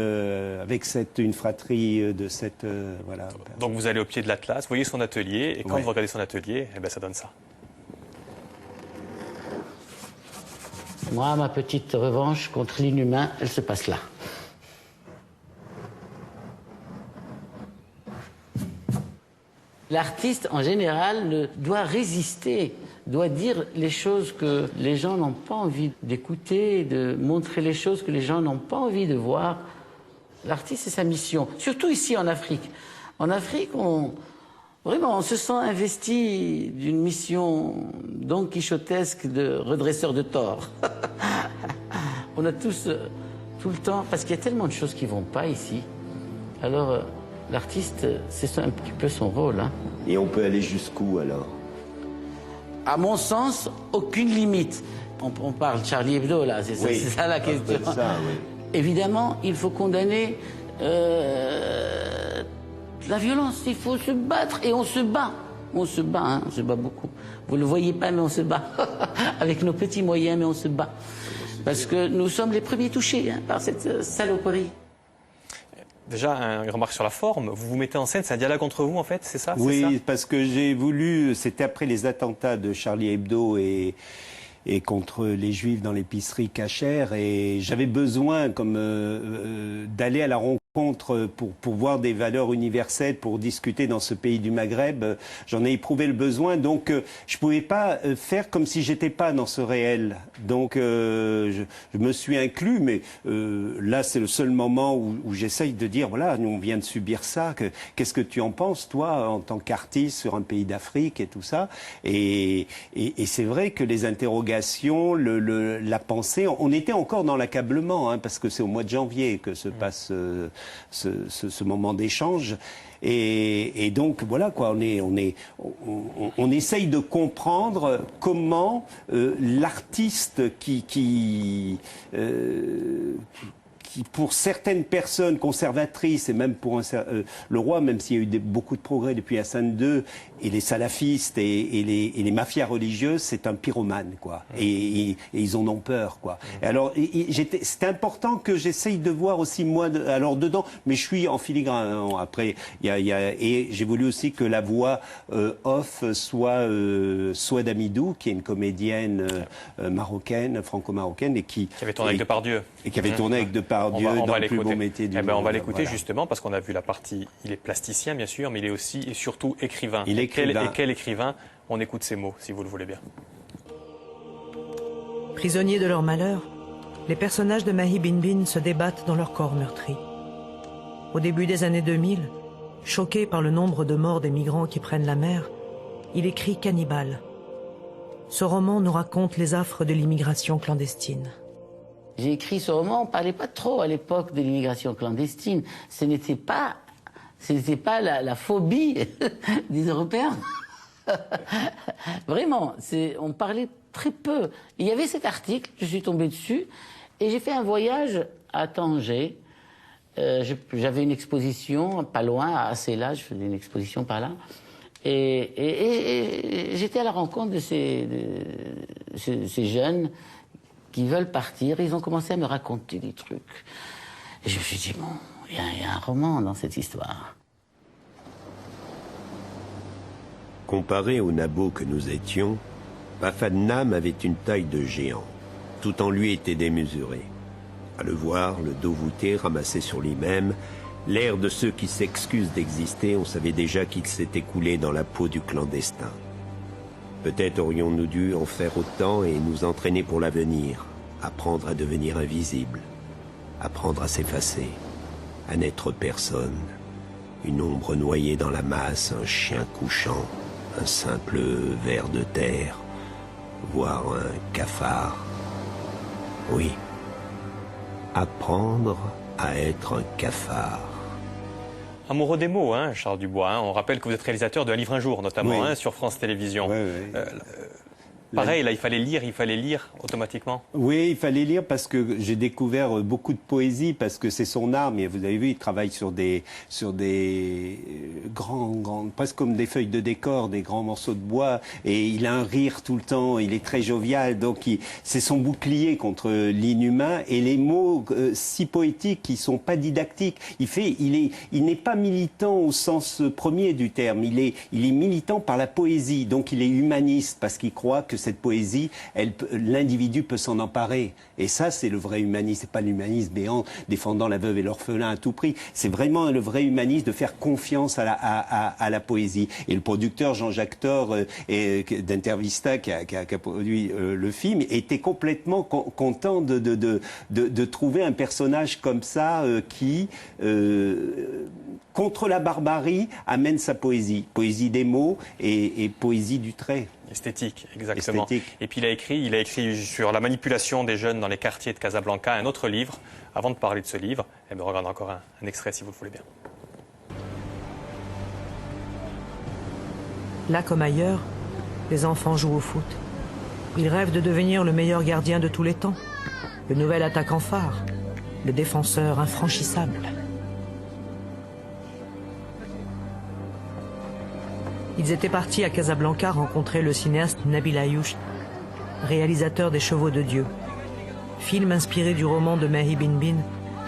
avec une fratrie de cette... voilà. Donc vous allez au pied de l'Atlas, vous voyez son atelier, et quand vous regardez son atelier, ça donne ça. Moi, ma petite revanche contre l'inhumain, elle se passe là. L'artiste, en général, doit résister, doit dire les choses que les gens n'ont pas envie d'écouter, de montrer les choses que les gens n'ont pas envie de voir. L'artiste, c'est sa mission, surtout ici en Afrique. En Afrique, on se sent investi d'une mission don quichotesque de redresseur de tort. On a tous, tout le temps, parce qu'il y a tellement de choses qui ne vont pas ici. Alors, l'artiste, c'est un petit peu son rôle. Et on peut aller jusqu'où alors? À mon sens, aucune limite. On parle de Charlie Hebdo, là, c'est ça la question. Évidemment, il faut condamner la violence. Il faut se battre et on se bat. On se bat, on se bat beaucoup. Vous ne le voyez pas, mais on se bat. Avec nos petits moyens, mais on se bat. Parce que nous sommes les premiers touchés par cette saloperie. Déjà, une remarque sur la forme. Vous vous mettez en scène, c'est un dialogue entre vous, en fait, c'est ça? Oui, parce que j'ai voulu... C'était après les attentats de Charlie Hebdo et contre les Juifs dans l'épicerie cachère. Et j'avais besoin d'aller à la rencontre pour voir des valeurs universelles, pour discuter dans ce pays du Maghreb. J'en ai éprouvé le besoin, donc je pouvais pas faire comme si j'étais pas dans ce réel. Donc je me suis inclus, mais là c'est le seul moment où j'essaye de dire, voilà, nous on vient de subir ça, qu'est-ce que tu en penses, toi, en tant qu'artiste sur un pays d'Afrique et tout ça. Et c'est vrai que les interrogations, la pensée, on était encore dans l'accablement, parce que c'est au mois de janvier que se passe ce moment d'échange. Et donc voilà quoi, on essaye de comprendre comment l'artiste qui pour certaines personnes conservatrices et même pour le roi, même s'il y a eu beaucoup de progrès depuis Hassan II, et les salafistes et les mafias religieuses, c'est un pyromane, quoi. Et ils en ont peur, quoi. Et alors, c'est important que j'essaye de voir aussi moi, alors dedans, mais je suis en filigrane. Après, et j'ai voulu aussi que la voix off soit d'Amidou, qui est une comédienne marocaine, franco-marocaine, et qui avait tourné avec Depardieu. Et qui avait tourné avec Depardieu dans le plus beau métier du monde. On va l'écouter justement parce qu'on a vu la partie. Il est plasticien bien sûr, mais il est aussi et surtout écrivain. Il est Quel écrivain? On écoute ces mots, si vous le voulez bien. Prisonniers de leur malheur, les personnages de Mahi Binbin se débattent dans leur corps meurtri. Au début des années 2000, choqué par le nombre de morts des migrants qui prennent la mer, il écrit Cannibale. Ce roman nous raconte les affres de l'immigration clandestine. J'ai écrit ce roman, on ne parlait pas trop à l'époque de l'immigration clandestine. Ce n'était pas la phobie des Européens. Vraiment, on parlait très peu. Il y avait cet article, je suis tombé dessus, et j'ai fait un voyage à Tanger. J'avais une exposition pas loin, à Sela, je faisais une exposition par là. Et j'étais à la rencontre de ces jeunes qui veulent partir. Ils ont commencé à me raconter des trucs. Et je me suis dit, bon, il y a un roman dans cette histoire. Comparé au nabot que nous étions, Pafadnam avait une taille de géant. Tout en lui était démesuré. À le voir, le dos voûté, ramassé sur lui-même, l'air de ceux qui s'excusent d'exister, on savait déjà qu'il s'était coulé dans la peau du clandestin. Peut-être aurions-nous dû en faire autant et nous entraîner pour l'avenir, apprendre à devenir invisible, apprendre à s'effacer, à n'être personne, une ombre noyée dans la masse, un chien couchant, un simple ver de terre, voire un cafard. Oui, apprendre à être un cafard. Amoureux des mots, hein, Charles Dubois. Hein. On rappelle que vous êtes réalisateur de Un livre un jour, notamment, Oui. hein, sur France Télévisions. Oui, oui. Pareil, là, il fallait lire automatiquement. Oui, il fallait lire parce que j'ai découvert beaucoup de poésie, parce que c'est son art. Mais vous avez vu, il travaille sur des grands, presque comme des feuilles de décor, des grands morceaux de bois. Et il a un rire tout le temps, il est très jovial. Donc c'est son bouclier contre l'inhumain. Et les mots si poétiques qui sont pas didactiques. Il n'est pas militant au sens premier du terme. Il est militant par la poésie. Donc il est humaniste parce qu'il croit que cette poésie, l'individu peut s'en emparer. Et ça, c'est le vrai humanisme. C'est pas l'humanisme béant, défendant la veuve et l'orphelin à tout prix. C'est vraiment le vrai humanisme de faire confiance à la poésie. Et le producteur Jean-Jacques Thor d'Intervista, qui a produit le film, était complètement content de trouver un personnage comme ça qui, contre la barbarie, amène sa poésie. Poésie des mots et poésie du trait. Esthétique, exactement. Esthétique. Et puis il a écrit sur la manipulation des jeunes dans les quartiers de Casablanca un autre livre. Avant de parler de ce livre, eh bien, regarde encore un extrait si vous le voulez bien. Là comme ailleurs, les enfants jouent au foot. Ils rêvent de devenir le meilleur gardien de tous les temps, le nouvel attaquant phare, le défenseur infranchissable. Ils étaient partis à Casablanca rencontrer le cinéaste Nabil Ayouch, réalisateur des Chevaux de Dieu, film inspiré du roman de Mahi Binbin,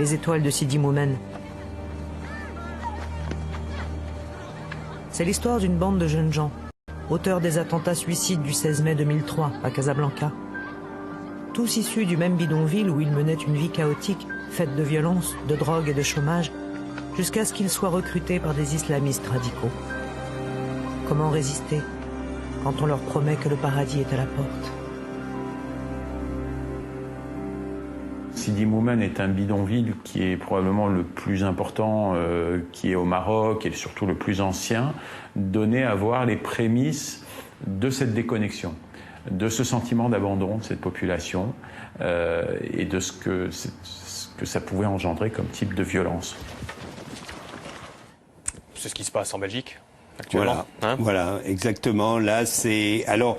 Les étoiles de Sidi Moumen. C'est l'histoire d'une bande de jeunes gens, auteurs des attentats suicides du 16 mai 2003 à Casablanca. Tous issus du même bidonville où ils menaient une vie chaotique, faite de violence, de drogue et de chômage, jusqu'à ce qu'ils soient recrutés par des islamistes radicaux. Comment résister quand on leur promet que le paradis est à la porte? Sidi Moumen est un bidonville qui est probablement le plus important qui est au Maroc et surtout le plus ancien, donné à voir les prémices de cette déconnexion, de ce sentiment d'abandon de cette population et de ce que ça pouvait engendrer comme type de violence. C'est ce qui se passe en Belgique actuellement. Voilà, hein, voilà, exactement. Là, c'est alors.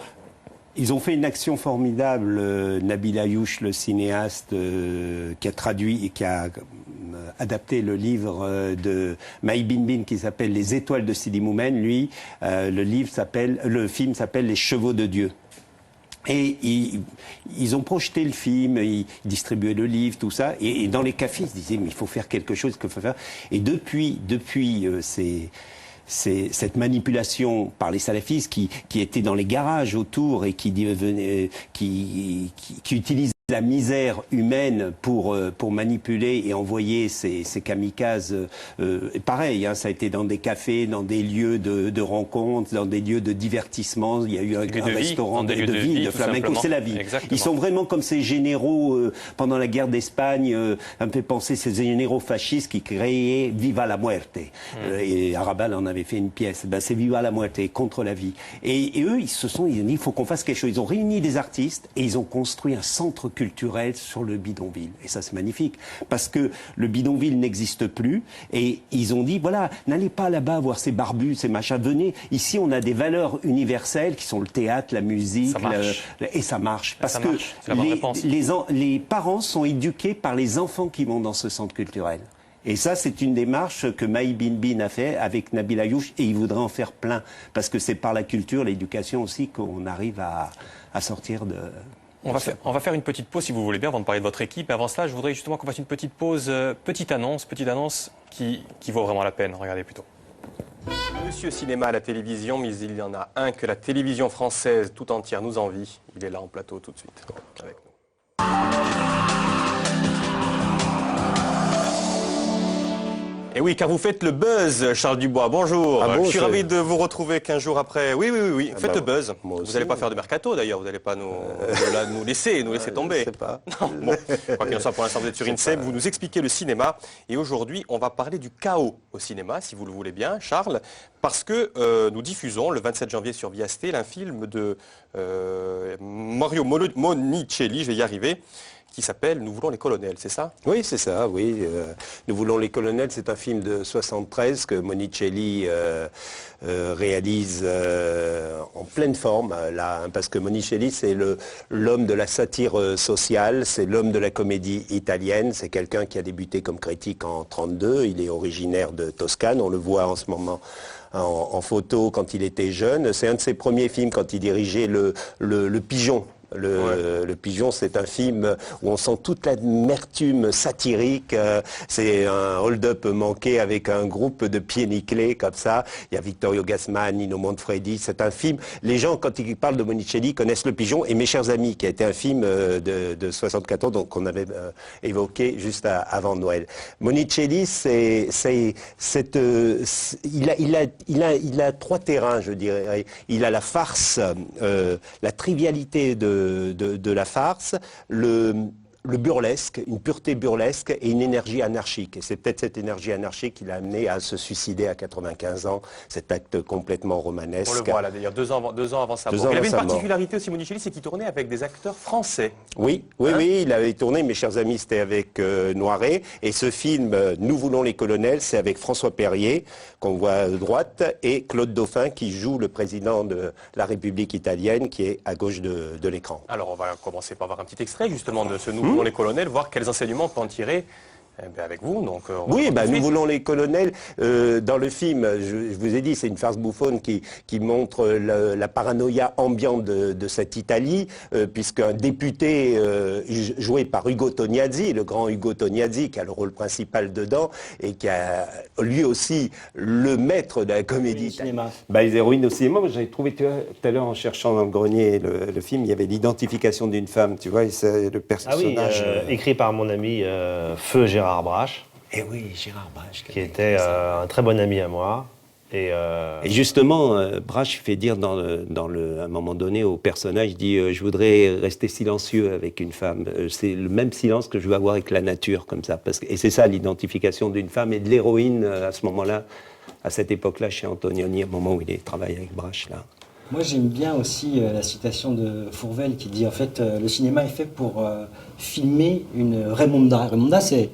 Ils ont fait une action formidable, Nabil Ayouch, le cinéaste, qui a traduit et qui a adapté le livre de Mahi Binbin qui s'appelle Les étoiles de Sidi Moumen. Lui, le film s'appelle Les Chevaux de Dieu. Et ils ont projeté le film, ils distribuaient le livre, tout ça. Et dans les cafés, ils se disaient, mais il faut faire quelque chose, qu'il faut faire. Et depuis c'est cette manipulation par les salafistes qui étaient dans les garages autour et qui utilisaient la misère humaine pour manipuler et envoyer ces kamikazes. Pareil, hein, ça a été dans des cafés, dans des lieux de rencontres, dans des lieux de divertissement. Il y a eu un restaurant de vie, de flamenco. C'est la vie. Exactement. Ils sont vraiment comme ces généraux pendant la guerre d'Espagne. Ça me fait penser ces généraux fascistes qui créaient Viva la muerte. Et Arrabal en avait fait une pièce. Ben, c'est Viva la muerte, contre la vie. Et eux, ils ont dit, il faut qu'on fasse quelque chose. Ils ont réuni des artistes et ils ont construit un centre culturel sur le bidonville. Et ça, c'est magnifique. Parce que le bidonville n'existe plus. Et ils ont dit, voilà, n'allez pas là-bas voir ces barbus, ces machins. Venez, ici, on a des valeurs universelles qui sont le théâtre, la musique. Et ça marche. Parce que les parents sont éduqués par les enfants qui vont dans ce centre culturel. Et ça, c'est une démarche que Maï Bin a fait avec Nabil Ayouch, et il voudrait en faire plein. Parce que c'est par la culture, l'éducation aussi, qu'on arrive à sortir de... On va faire une petite pause, si vous voulez bien, avant de parler de votre équipe. Mais avant cela, je voudrais justement qu'on fasse une petite pause, petite annonce qui vaut vraiment la peine. Regardez plutôt. Monsieur Cinéma à la télévision, mais il y en a un que la télévision française tout entière nous envie. Il est là en plateau tout de suite, avec nous. Et oui, car vous faites le buzz, Charles Dubois. Bonjour. Ah bon, je suis ravi de vous retrouver 15 jours après. Oui. Faites le buzz. Vous n'allez pas faire de mercato d'ailleurs. Vous n'allez pas nous laisser tomber. Je sais pas. Non, bon. Quoi qu'il en soit, pour l'instant, vous êtes sur INSEP. Vous nous expliquez le cinéma. Et aujourd'hui, on va parler du chaos au cinéma, si vous le voulez bien, Charles. Parce que nous diffusons le 27 janvier sur Viasté un film de Mario Monicelli, je vais y arriver, qui s'appelle « Nous voulons les colonels », c'est ça? Oui, c'est ça, oui. « Nous voulons les colonels », c'est un film de 73 que Monicelli réalise en pleine forme, là, hein, parce que Monicelli, c'est l'homme de la satire sociale, c'est l'homme de la comédie italienne, c'est quelqu'un qui a débuté comme critique en 1932, il est originaire de Toscane, on le voit en ce moment en photo quand il était jeune. C'est un de ses premiers films quand il dirigeait le Pigeon. Le Pigeon, c'est un film où on sent toute l'amertume satirique. C'est un hold-up manqué avec un groupe de pieds nickelés comme ça. Il y a Vittorio Gassman, Nino Manfredi. C'est un film. Les gens, quand ils parlent de Monicelli, connaissent Le Pigeon et Mes chers amis, qui a été un film de 74, donc qu'on avait évoqué juste avant Noël. Monicelli, il a trois terrains, je dirais. Il a la farce, la trivialité de la farce, le burlesque, une pureté burlesque et une énergie anarchique. Et c'est peut-être cette énergie anarchique qui l'a amené à se suicider à 95 ans, cet acte complètement romanesque. On le voit là d'ailleurs, 2 ans avant sa mort. Il avait une particularité aussi, Monicelli, c'est qu'il tournait avec des acteurs français. Oui, il avait tourné, Mes chers amis, c'était avec Noiret. Et ce film, Nous voulons les colonels, c'est avec François Perrier, qu'on voit à droite, et Claude Dauphin, qui joue le président de la République italienne, qui est à gauche de l'écran. Alors on va commencer par voir un petit extrait justement de ce Nous voulons les colonels, voir quels enseignements on peut en tirer avec vous. Donc, Nous voulons les colonels. Dans le film, je vous ai dit, c'est une farce bouffonne qui montre la paranoïa ambiante de cette Italie, puisqu'un député joué par Ugo Tognazzi, le grand Ugo Tognazzi, qui a le rôle principal dedans, et qui a lui aussi le maître de la comédie italienne. Les héroïnes au cinéma, j'avais trouvé tout à l'heure en cherchant dans le grenier le film, il y avait l'identification d'une femme, tu vois, et c'est le personnage... écrit par mon ami Feu Gérard Brache. Eh oui, Gérard Brache. Qui était un très bon ami à moi. Et justement, Brache fait dire à un moment donné au personnage, il dit je voudrais rester silencieux avec une femme. C'est le même silence que je veux avoir avec la nature, comme ça. Et c'est ça l'identification d'une femme et de l'héroïne à ce moment-là, à cette époque-là, chez Antonioni, au moment où il travaille avec Brache, là. Moi, j'aime bien aussi la citation de Fourvel qui dit en fait le cinéma est fait pour filmer une Raymonda. Raymonda, c'est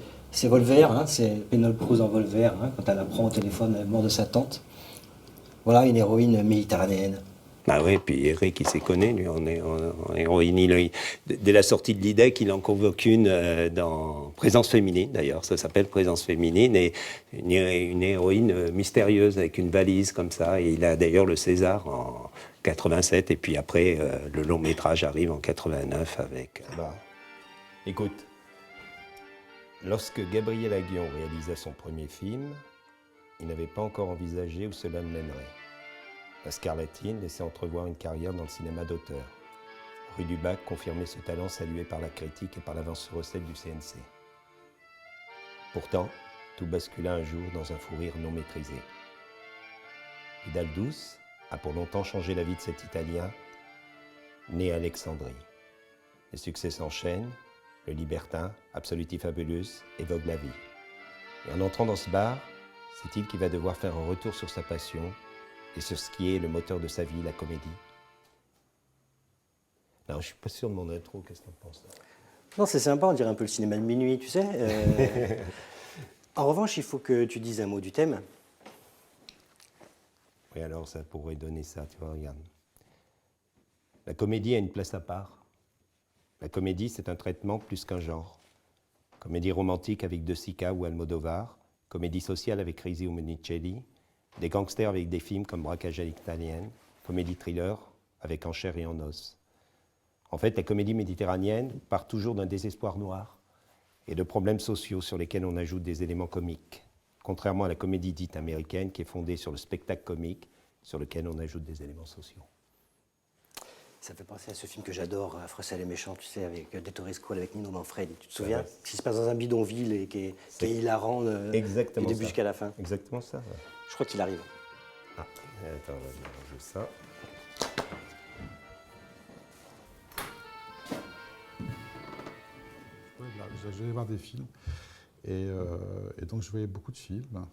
Volver, hein, c'est Penelope Cruz en Volver, hein, quand elle apprend au téléphone la mort de sa tante. Voilà une héroïne méditerranéenne. Ah oui, puis Eric, il s'y connaît, lui, en héroïne. Dès la sortie de l'IDEC, il en convoque une dans Présence féminine, d'ailleurs, ça s'appelle Présence féminine, et une héroïne mystérieuse avec une valise comme ça, et il a d'ailleurs le César en 87, et puis après, le long métrage arrive en 89 avec... Écoute. Lorsque Gabriel Aguillon réalisa son premier film, il n'avait pas encore envisagé où cela mènerait. La Scarlatine laissait entrevoir une carrière dans le cinéma d'auteur. Rue du Bac confirmait ce talent salué par la critique et par l'avance sur recette du CNC. Pourtant, tout bascula un jour dans un fou rire non maîtrisé. Vidal Douce a pour longtemps changé la vie de cet Italien, né à Alexandrie. Les succès s'enchaînent, le libertin, Absoluti Fabulous, évoque la vie. Et en entrant dans ce bar, c'est il qui va devoir faire un retour sur sa passion et sur ce qui est le moteur de sa vie, la comédie. Non, je suis pas sûr de mon intro, qu'est-ce que t'en penses là? Non, c'est sympa, on dirait un peu le cinéma de minuit, tu sais. En revanche, il faut que tu dises un mot du thème. Oui, alors ça pourrait donner ça, tu vois, regarde. La comédie a une place à part. La comédie, c'est un traitement plus qu'un genre. Comédie romantique avec De Sica ou Almodovar, comédie sociale avec Risi ou Monicelli, des gangsters avec des films comme Braquage à l'italienne, comédie thriller avec En chair et en os. En fait, la comédie méditerranéenne part toujours d'un désespoir noir et de problèmes sociaux sur lesquels on ajoute des éléments comiques, contrairement à la comédie dite américaine qui est fondée sur le spectacle comique sur lequel on ajoute des éléments sociaux. Ça fait penser à ce film que j'adore, Affreux, sale et méchant, tu sais, avec Ettore Scola, avec Nino Manfredi. Tu te souviens? Qui se passe dans un bidonville et qui est hilarant du début jusqu'à la fin. Exactement ça. Ouais. Je crois qu'il arrive. Ah, attends, on va ranger ça. J'allais voir des films et donc je voyais beaucoup de films.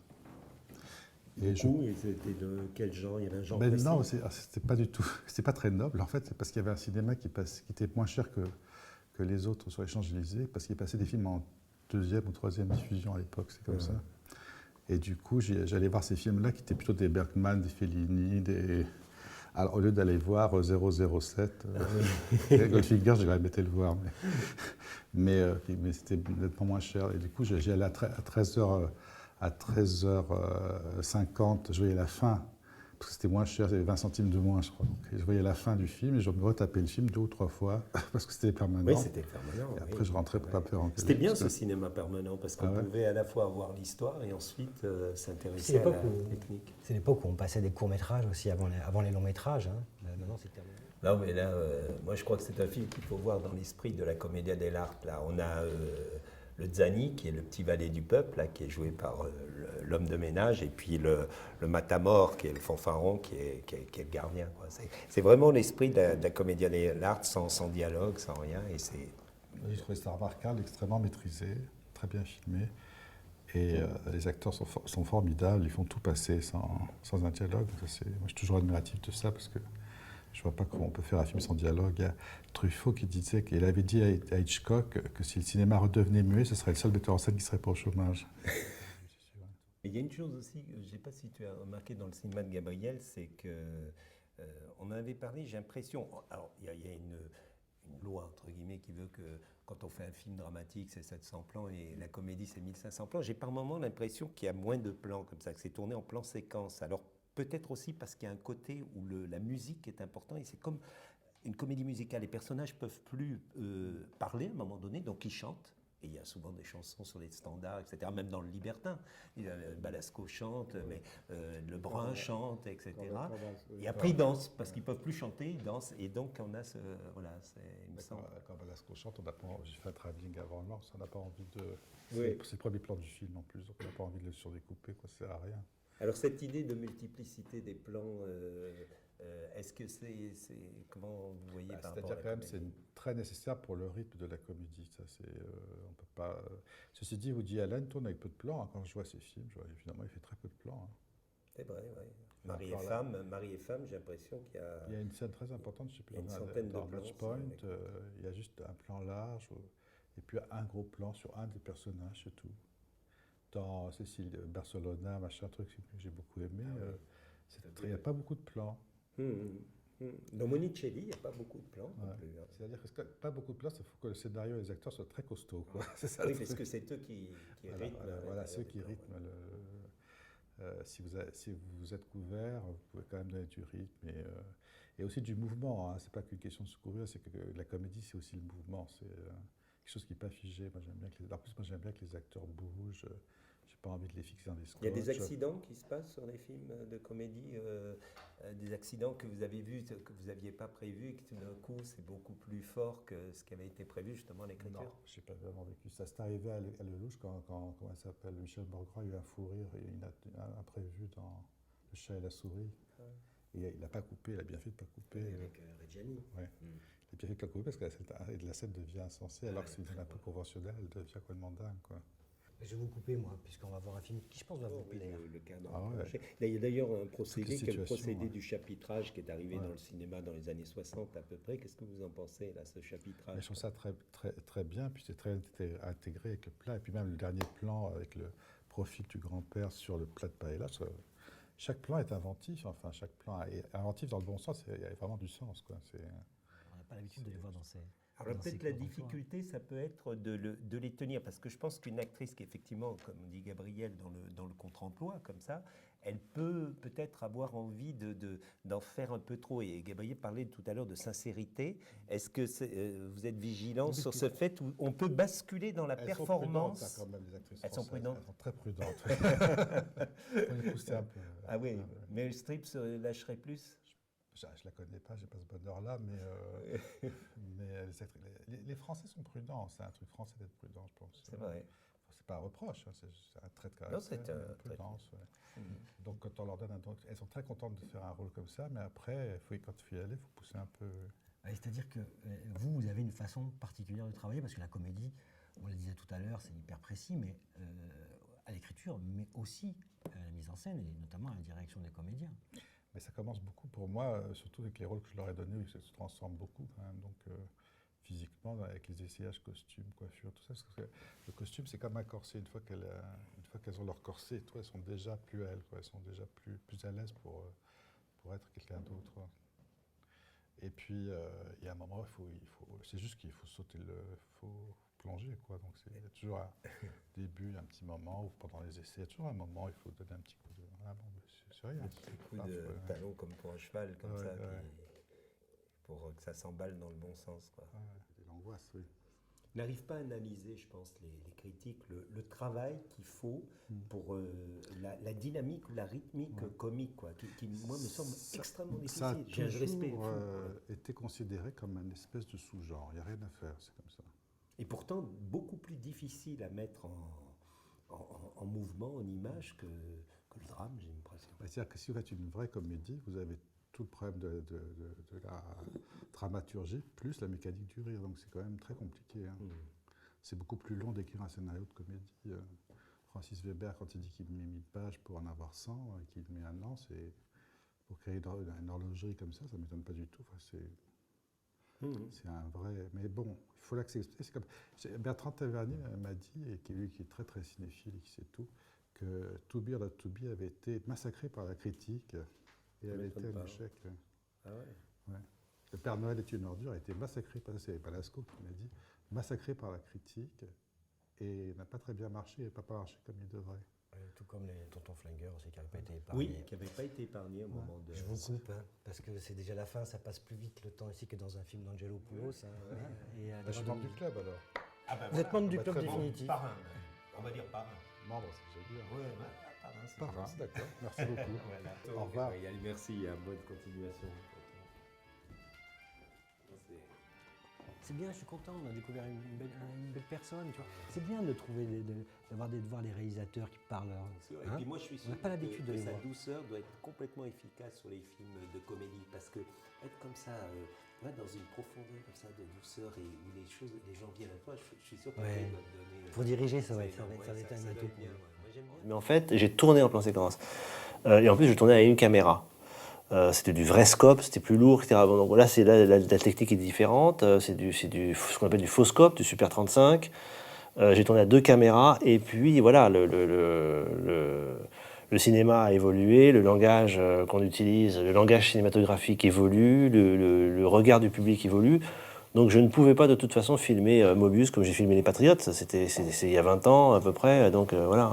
Et c'était de quel genre? Il y avait un genre ben précis? Non, c'était pas du tout. C'était pas très noble en fait. C'est parce qu'il y avait un cinéma qui était moins cher que les autres sur les Champs-Élysées, parce qu'il passait des films en deuxième ou troisième diffusion à l'époque. C'est comme ça. Et du coup, j'allais voir ces films-là qui étaient plutôt des Bergman, des Fellini, Alors, au lieu d'aller voir 007, Goldfinger, j'aurais aimé le voir, mais c'était nettement moins cher. Et du coup, j'y allais à 13h, à 13h50, je voyais la fin, parce que c'était moins cher, c'était 20 centimes de moins, je crois. Donc, je voyais la fin du film et je me retapais le film 2 ou 3 fois, parce que c'était permanent. Oui, c'était permanent. Et après, je rentrais pour pas peur en C'était bien ce cinéma permanent, parce qu'on pouvait à la fois voir l'histoire et ensuite s'intéresser à la technique. C'est l'époque où on passait des courts-métrages aussi, avant les longs-métrages. Hein. Maintenant, c'est terminé. Non, mais là, moi, je crois que c'est un film qu'il faut voir dans l'esprit de la Commedia dell'arte. Là, on a le Zani, qui est le petit valet du peuple, là, qui est joué par l'homme de ménage, et puis le Matamor, qui est le fanfaron, qui est le gardien. C'est vraiment l'esprit de la Commedia dell'arte, sans dialogue, sans rien. Et j'ai trouvé ça remarquable, extrêmement maîtrisé, très bien filmé. Et les acteurs sont formidables, ils font tout passer sans un dialogue. Moi, je suis toujours admiratif de ça, parce que je ne vois pas comment on peut faire un film sans dialogue. Il y a Truffaut qui disait qu'il avait dit à Hitchcock que si le cinéma redevenait muet, ce serait le seul metteur en scène qui ne serait pas au chômage. Il y a une chose aussi, je ne sais pas si tu as remarqué dans le cinéma de Gabriel, c'est qu'on en avait parlé, j'ai l'impression. Alors, il y a une loi, entre guillemets, qui veut que quand on fait un film dramatique, c'est 700 plans et la comédie, c'est 1500 plans. J'ai par moments l'impression qu'il y a moins de plans comme ça, que c'est tourné en plan séquence. Alors, peut-être aussi parce qu'il y a un côté où la musique est importante et c'est comme une comédie musicale. Les personnages ne peuvent plus parler à un moment donné, donc ils chantent. Et il y a souvent des chansons sur les standards, etc. Même dans le Libertin, Balasco chante, mais Lebrun chante, etc. Et après ils dansent, parce qu'ils ne peuvent plus chanter, ils dansent. Et donc on a ce... Voilà, il me semble... Quand Balasco chante, j'ai fait un travelling avant le mort, on n'a pas envie de... Oui. C'est le premier plan du film en plus, donc on n'a pas envie de le surdécouper, quoi, ça sert à rien. Alors cette idée de multiplicité des plans, est-ce que c'est comment vous voyez par rapport à la comédie? C'est très nécessaire pour le rythme de la comédie. Ça, on peut pas. Ceci dit, Woody Allen tourne avec peu de plans. Hein. Quand je vois ses films, évidemment, il fait très peu de plans. Hein. C'est vrai, oui. Marie et femme, j'ai l'impression qu'il y a... Il y a une scène très importante, je sais plus, une centaine dans de plans. Match Point, il y a juste un plan large et puis un gros plan sur un des personnages, c'est tout. Dans Cécile Barcelona, machin truc que j'ai beaucoup aimé, il n'y a pas beaucoup de plans. Dans Monicelli, il n'y a pas beaucoup de plans non plus. Hein. C'est-à-dire que pas beaucoup de plans, il faut que le scénario et les acteurs soient très costauds. Quoi. C'est ça, oui, parce que c'est eux qui rythment. Voilà, ceux qui rythment. Si vous êtes couvert, vous pouvez quand même donner du rythme et aussi du mouvement. Hein. Ce n'est pas qu'une question de se couvrir, c'est que la comédie, c'est aussi le mouvement. Il quelque chose qui n'est pas figé. Moi, en plus, moi, j'aime bien que les acteurs bougent. J'ai pas envie de les fixer dans des scotch. Il y a des accidents qui se passent sur les films de comédie, des accidents que vous avez vus, que vous n'aviez pas prévus, et que tout d'un coup, c'est beaucoup plus fort que ce qui avait été prévu, justement, l'écriture. Non, je n'ai pas vraiment vécu ça. C'est arrivé à Lelouch quand comment il s'appelle, Michel Morgrand, il a eu un fou rire, imprévu dans Le chat et la souris. Ouais. Et il n'a pas coupé, il a bien fait de ne pas couper. Avec Reggiani. Ouais. Il a bien fait de ne pas couper parce que la scène devient insensée, alors que c'est un peu conventionnel, elle devient complètement dingue, quoi. Je vais vous couper, moi, puisqu'on va voir un film qui, je pense, va vous plaire. Le cadre. Il y a d'ailleurs un procédé, qui est le procédé du chapitrage qui est arrivé dans le cinéma dans les années 60 à peu près. Qu'est-ce que vous en pensez, là, ce chapitrage? Mais je trouve ça très, très, très bien, puis c'est très intégré avec le plat. Et puis même le dernier plan avec le profil du grand-père sur le plat de paella, chaque plan est inventif, enfin chaque plan est inventif dans le bon sens, il y a vraiment du sens, quoi. On n'a pas l'habitude de les voir dans ces... Alors peut-être la difficulté, ça peut être de les tenir, parce que je pense qu'une actrice qui, effectivement, comme dit Gabriel, dans le contre-emploi, comme ça, elle peut peut-être avoir envie d'en faire un peu trop. Et Gabriel parlait tout à l'heure de sincérité. Est-ce que vous êtes vigilant sur ce fait où on peut basculer dans la performance? Sont prudentes, quand même, les actrices elles sont prudentes. Elles sont très prudentes. Faut les pousser un peu. Ah oui, Meryl Streep se lâcherait plus? Je ne la connais pas, je n'ai pas ce bonheur-là, mais les Français sont prudents. C'est un truc français d'être prudent, je pense. C'est vrai. C'est pas un reproche, hein, c'est un trait de caractère. Non, c'est une prudence. Ouais. Donc, quand on leur donne elles sont très contentes de faire un rôle comme ça, mais après, quand il faut y aller, il faut pousser un peu. C'est-à-dire que vous avez une façon particulière de travailler, parce que la comédie, on le disait tout à l'heure, c'est hyper précis, mais à l'écriture, mais aussi à la mise en scène, et notamment à la direction des comédiens. Mais ça commence beaucoup pour moi, surtout avec les rôles que je leur ai donnés, où ils se transforment beaucoup quand même. Donc, physiquement, avec les essayages costumes, coiffure, tout ça. Parce que le costume, c'est comme un corset. Une fois qu'elles ont leur corset, elles sont déjà plus elles, quoi. Elles sont déjà plus à l'aise pour être quelqu'un d'autre. Et puis, il y a un moment, c'est juste qu'il faut sauter faut plonger, quoi. Donc, il y a toujours un début, un petit moment, ou pendant les essais, il y a toujours un moment où il faut donner un petit coup de... Ah bon, c'est rien. Un petit coup de talon comme pour un cheval, comme ça, pour que ça s'emballe dans le bon sens, quoi. C'est l'angoisse, oui. Il n'arrive pas à analyser, je pense, les critiques, le travail qu'il faut pour la dynamique ou la rythmique comique, quoi, qui, moi, me semble extrêmement difficile. Ça a toujours été considéré comme une espèce de sous-genre. Il n'y a rien à faire, c'est comme ça. Et pourtant, beaucoup plus difficile à mettre en mouvement, en image que le drame, j'ai l'impression. C'est-à-dire que si vous faites une vraie comédie, vous avez tout le problème de la dramaturgie, plus la mécanique du rire. Donc c'est quand même très compliqué. Hein. C'est beaucoup plus long d'écrire un scénario de comédie. Francis Weber, quand il dit qu'il met 1000 pages pour en avoir 100, et qu'il met un an, c'est pour créer une horlogerie comme ça ne m'étonne pas du tout. Enfin, c'est un vrai... Mais bon, il faut l'accepter. Bertrand Tavernier m'a dit, et lui qui est très très cinéphile et qui sait tout, que To Be or Not To Be avait été massacré par la critique et avait été un échec. Ah ouais. Le Père Noël est une ordure a été massacré, c'est Balasco qui m'a dit, massacré par la critique et n'a pas très bien marché, et n'a pas marché comme il devrait. Tout comme les Tontons Flingueurs aussi, qui n'avaient pas été épargnés. Oui, qui n'avaient pas été épargnés au moment de... Je vous coupe, parce que c'est déjà la fin, ça passe plus vite le temps ici que dans un film d'Angelo Puos. Je suis membre du club alors. Ah ben, vous êtes membre du club définitif. Parrain, on va dire parrain. Membre, c'est déjà bien. Parrain, d'accord. Merci beaucoup. Au revoir. Merci, bonne continuation. C'est bien, je suis content, on a découvert une belle personne. Tu vois. C'est bien de trouver, de voir des réalisateurs qui parlent. Et puis moi, je suis sûr que sa douceur doit être complètement efficace sur les films de comédie, parce que être comme ça, dans une profondeur comme ça de douceur et où les gens viennent à toi, je suis sûr que ça doit donner... Pour diriger, ça va être un atout. Mais en fait, j'ai tourné en plan séquence. Et en plus, je tournais avec une caméra. C'était du vrai scope, c'était plus lourd, etc. Bon, donc là, la technique est différente. C'est ce qu'on appelle du faux scope, du Super 35. J'ai tourné à 2 caméras. Et puis, voilà, le cinéma a évolué, le langage qu'on utilise, le langage cinématographique évolue, le regard du public évolue. Donc je ne pouvais pas de toute façon filmer Mobius comme j'ai filmé Les Patriotes. C'est il y a 20 ans à peu près. Donc voilà.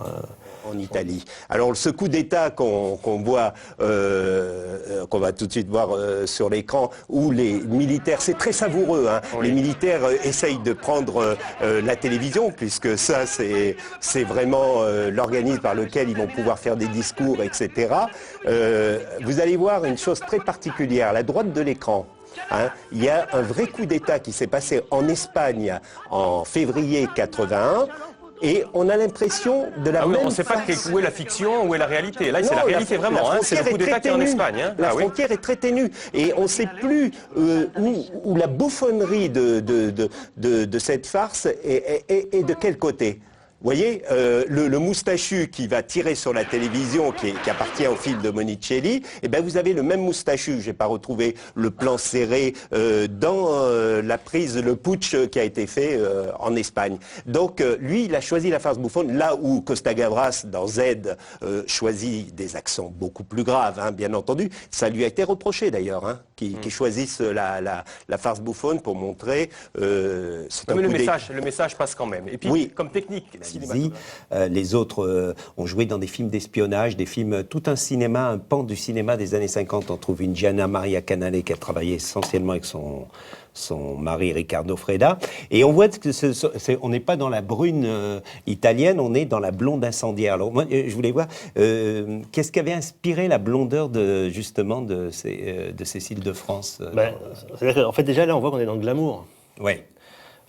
En Italie. Alors ce coup d'État qu'on voit, qu'on va tout de suite voir sur l'écran, où les militaires, c'est très savoureux, hein, les militaires essayent de prendre la télévision, puisque ça c'est vraiment l'organisme par lequel ils vont pouvoir faire des discours, etc. Vous allez voir une chose très particulière, à la droite de l'écran. Hein, il y a un vrai coup d'État qui s'est passé en Espagne en février 81. Et on a l'impression de la même on ne sait pas où est la fiction, où est la réalité. Là, c'est la réalité vraiment. Hein, c'est le coup d'État qui est en Espagne. Hein. La frontière est très ténue. Et on ne sait plus où la bouffonnerie de cette farce est de quel côté. Vous voyez, le moustachu qui va tirer sur la télévision, qui appartient au film de Monicelli, eh ben vous avez le même moustachu. J'ai pas retrouvé le plan serré dans la prise, le putsch qui a été fait en Espagne. Donc lui, il a choisi la farce bouffonne, là où Costa Gavras, dans Z, choisit des accents beaucoup plus graves, hein, bien entendu. Ça lui a été reproché d'ailleurs, hein, qu'il choisisse la farce bouffonne pour montrer... mais le message passe quand même. Et puis, oui. Comme technique... les autres ont joué dans des films d'espionnage, des films, tout un cinéma, un pan du cinéma des années 50. On trouve une Gianna Maria Canale qui a travaillé essentiellement avec son mari Riccardo Freda. Et on voit que on n'est pas dans la brune italienne, on est dans la blonde incendiaire. Alors moi, je voulais voir, qu'est-ce qui avait inspiré la blondeur de Cécile de France C'est-à-dire qu'en fait, déjà là, on voit qu'on est dans le glamour. Oui.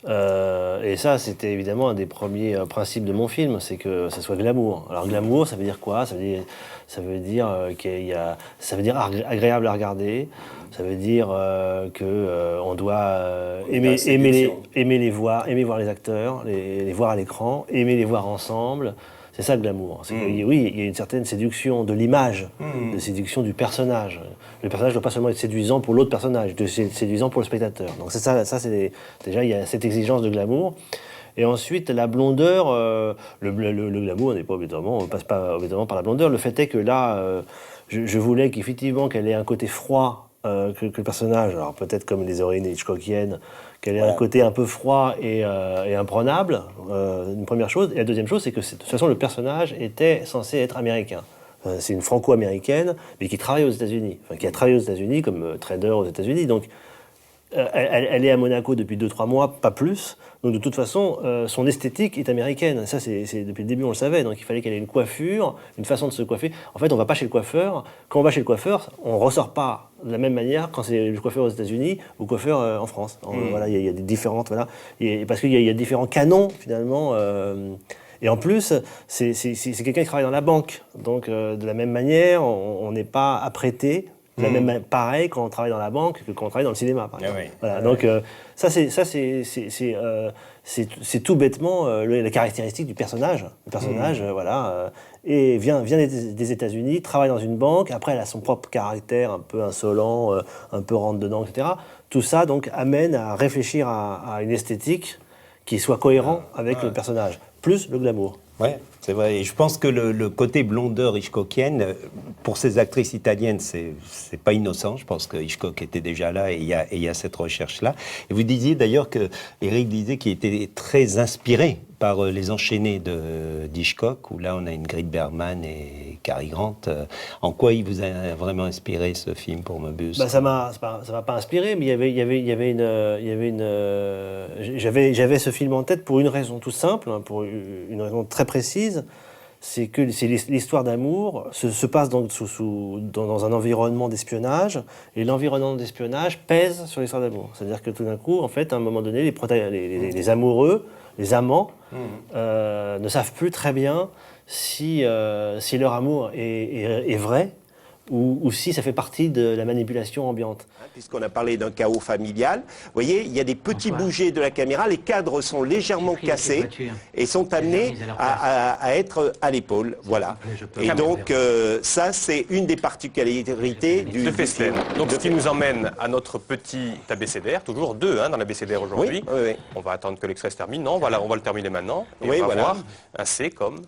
Et ça, c'était évidemment un des premiers principes de mon film, c'est que ça soit glamour. Alors glamour, ça veut dire quoi? Ça veut dire ça veut dire agréable à regarder. Ça veut dire que on doit aimer voir les acteurs, les voir à l'écran, aimer les voir ensemble. C'est ça le glamour. Oui, il y a une certaine séduction de l'image, de séduction du personnage. Le personnage ne doit pas seulement être séduisant pour l'autre personnage, séduisant pour le spectateur. Donc c'est ça c'est déjà il y a cette exigence de glamour. Et ensuite la blondeur, le glamour n'est pas obligatoirement, on passe pas obligatoirement par la blondeur. Le fait est que là, je voulais qu'effectivement qu'elle ait un côté froid. Que le personnage, alors peut-être comme les origines hitchcockiennes, qu'elle ait un côté un peu froid et imprenable, une première chose. Et la deuxième chose, c'est que de toute façon, le personnage était censé être américain. C'est une franco-américaine, mais qui travaille aux États-Unis, qui a travaillé aux États-Unis comme trader aux États-Unis. Donc, elle est à Monaco depuis 2-3 mois, pas plus. Donc de toute façon, son esthétique est américaine. Ça, c'est depuis le début, on le savait. Donc il fallait qu'elle ait une coiffure, une façon de se coiffer. En fait, on ne va pas chez le coiffeur. Quand on va chez le coiffeur, on ne ressort pas de la même manière quand c'est le coiffeur aux États-Unis ou le coiffeur en France. Voilà, il y a des différentes... Voilà. Parce qu'il y a différents canons, finalement... Et en plus, c'est quelqu'un qui travaille dans la banque. Donc, de la même manière, on n'est pas apprêté... Même pareil quand on travaille dans la banque que quand on travaille dans le cinéma, par exemple. Voilà, donc ça c'est tout bêtement la caractéristique du personnage. Le personnage, et vient des États-Unis, travaille dans une banque. Après, elle a son propre caractère, un peu insolent, un peu rentre-dedans, etc. Tout ça donc amène à réfléchir à une esthétique qui soit cohérente avec le personnage, plus le glamour. Ouais, c'est vrai. Et je pense que le côté blondeur hitchcockienne, pour ces actrices italiennes, c'est pas innocent. Je pense que Hitchcock était déjà là et il y a cette recherche-là. Et vous disiez d'ailleurs que Eric disait qu'il était très inspiré par les enchaînés d'Hitchcock, où là on a une Ingrid Bergman et Cary Grant. En quoi il vous a vraiment inspiré ce film pour Mobius? Ça m'a pas inspiré, mais j'avais ce film en tête pour une raison toute simple, hein, pour une raison très précise. C'est que l'histoire d'amour se passe dans un environnement d'espionnage, et l'environnement d'espionnage pèse sur l'histoire d'amour. C'est-à-dire que tout d'un coup, en fait, à un moment donné, les amoureux, les amants, ne savent plus très bien si leur amour est vrai ou si ça fait partie de la manipulation ambiante. Puisqu'on a parlé d'un chaos familial, vous voyez, il y a des petits bougés de la caméra, les cadres sont légèrement cassés et sont amenés à être à l'épaule, voilà. Et donc, ça, c'est une des particularités du film. Donc, ce qui nous emmène à notre petit abécédaire, toujours 2 dans l'abécédaire aujourd'hui. Oui. On va attendre que l'extrait se termine. Non, voilà, on va le terminer maintenant. Et oui, on va voir un C comme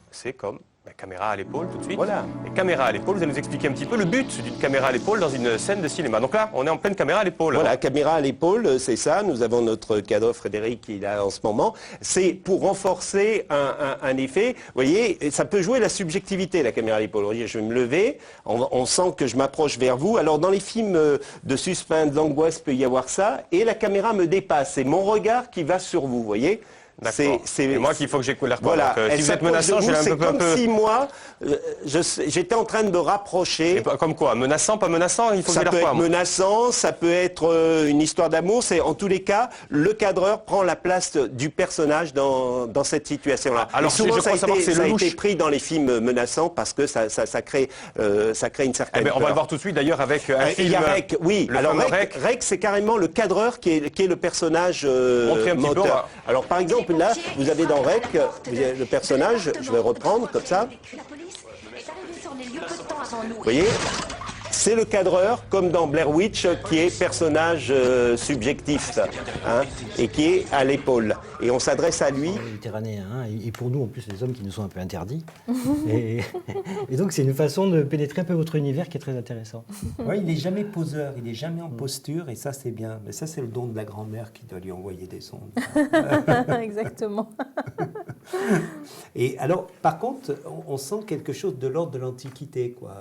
caméra à l'épaule tout de suite. Voilà. Et caméra à l'épaule, vous allez nous expliquer un petit peu le but d'une caméra à l'épaule dans une scène de cinéma. Donc là, on est en pleine caméra à l'épaule. Voilà, caméra à l'épaule, c'est ça. Nous avons notre cadre Frédéric qui est là en ce moment. C'est pour renforcer un effet. Vous voyez, ça peut jouer la subjectivité, la caméra à l'épaule. Vous voyez, je vais me lever, on sent que je m'approche vers vous. Alors dans les films de suspense, d'angoisse, peut y avoir ça. Et la caméra me dépasse. C'est mon regard qui va sur vous, vous voyez. C'est moi qu'il faut que j'écoute l'air. Voilà. Donc, si vous êtes menaçant, je vais un peu... Si moi, j'étais en train de me rapprocher. Et comme quoi? Menaçant, pas menaçant? Il faut que ça peut être menaçant, ça peut être une histoire d'amour. C'est en tous les cas, le cadreur prend la place du personnage dans cette situation-là. Alors, souvent, je crois savoir que c'est ça a le louche. été pris dans les films menaçants parce que ça crée une certaine peur. On va le voir tout de suite d'ailleurs avec un film. Il y a Rec, oui. Alors Rec, c'est carrément le cadreur qui est le personnage moteur. Alors par exemple, là, vous avez dans Rec, le personnage, je vais reprendre comme ça. Vous voyez, c'est le cadreur, comme dans Blair Witch, qui est personnage subjectif, hein, et qui est à l'épaule. Et on s'adresse à lui. Méditerranéen, hein, et pour nous, en plus, les hommes qui nous sont un peu interdits. et donc, c'est une façon de pénétrer un peu votre univers qui est très intéressant. Oui, il n'est jamais poseur, il n'est jamais en posture, et ça, c'est bien. Mais ça, c'est le don de la grand-mère qui doit lui envoyer des ondes. Exactement. Et alors, par contre, on sent quelque chose de l'ordre de l'Antiquité, quoi.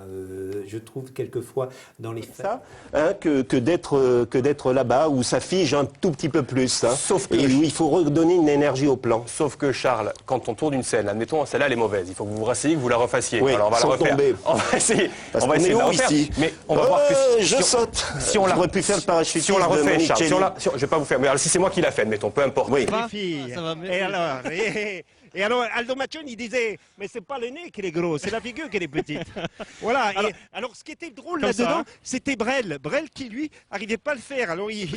Je trouve quelquefois dans les faits... Ça, hein, que d'être là-bas, où ça fige un tout petit peu plus. Hein, sauf que... Et où il faut redonner une énergie au plan. Sauf que, Charles, quand on tourne une scène, admettons, celle-là, elle est mauvaise. Il faut que vous vous rassiez, que vous la refassiez. Oui, alors, on va la refaire. Tomber. On va essayer. Parce on va essayer de la refaire. Ici. Mais on va voir que je saute. Si on aurait pu faire le parachutisme. Si on la refait, Charles. Si je vais pas vous faire. Mais alors, si c'est moi qui l'a fait, admettons, peu importe. Oui. Et alors, Aldo Machon, il disait, mais c'est pas le nez qui est gros, c'est la figure qui est petite. Voilà. Alors, ce qui était drôle là-dedans, c'était Brel. Brel qui, lui, n'arrivait pas à le faire. Alors, il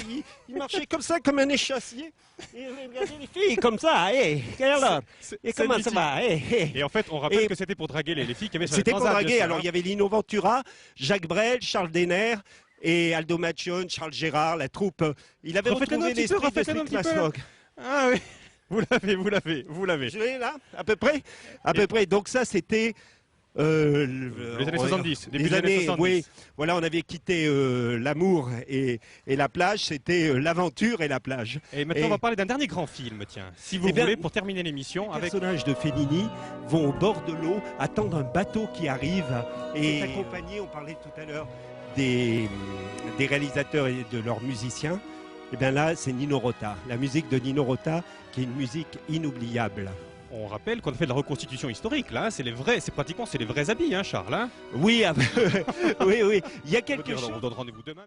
marchait comme ça, comme un échassier. Et il regardait les filles comme ça. Et alors, et comment ça va? Et en fait, on rappelle que c'était pour draguer les filles qui avaient sur les C'était pour transats, draguer. Alors, il y avait Lino Ventura, Jacques Brel, Charles Denner. Et Aldo Machon, Charles Gérard, la troupe. Il avait retrouvé l'esprit de Street Masswalk. Ah oui. Vous l'avez. Je l'ai là, à peu près. À peu près. Donc ça, c'était... les années 70, début des années 70. Oui, voilà, on avait quitté l'amour et la plage, c'était l'aventure et la plage. Et maintenant, on va parler d'un dernier grand film, tiens, si vous voulez, pour terminer l'émission. Les personnages de Fellini vont au bord de l'eau, attendre un bateau qui arrive et accompagné, on parlait tout à l'heure, des réalisateurs et de leurs musiciens. Et bien là, c'est Nino Rota, la musique de Nino Rota, qui est une musique inoubliable. On rappelle qu'on a fait de la reconstitution historique, là, c'est pratiquement les vrais habits, hein, Charles. Hein, oui, oui, oui. Il y a quelque chose. On donne rendez-vous demain.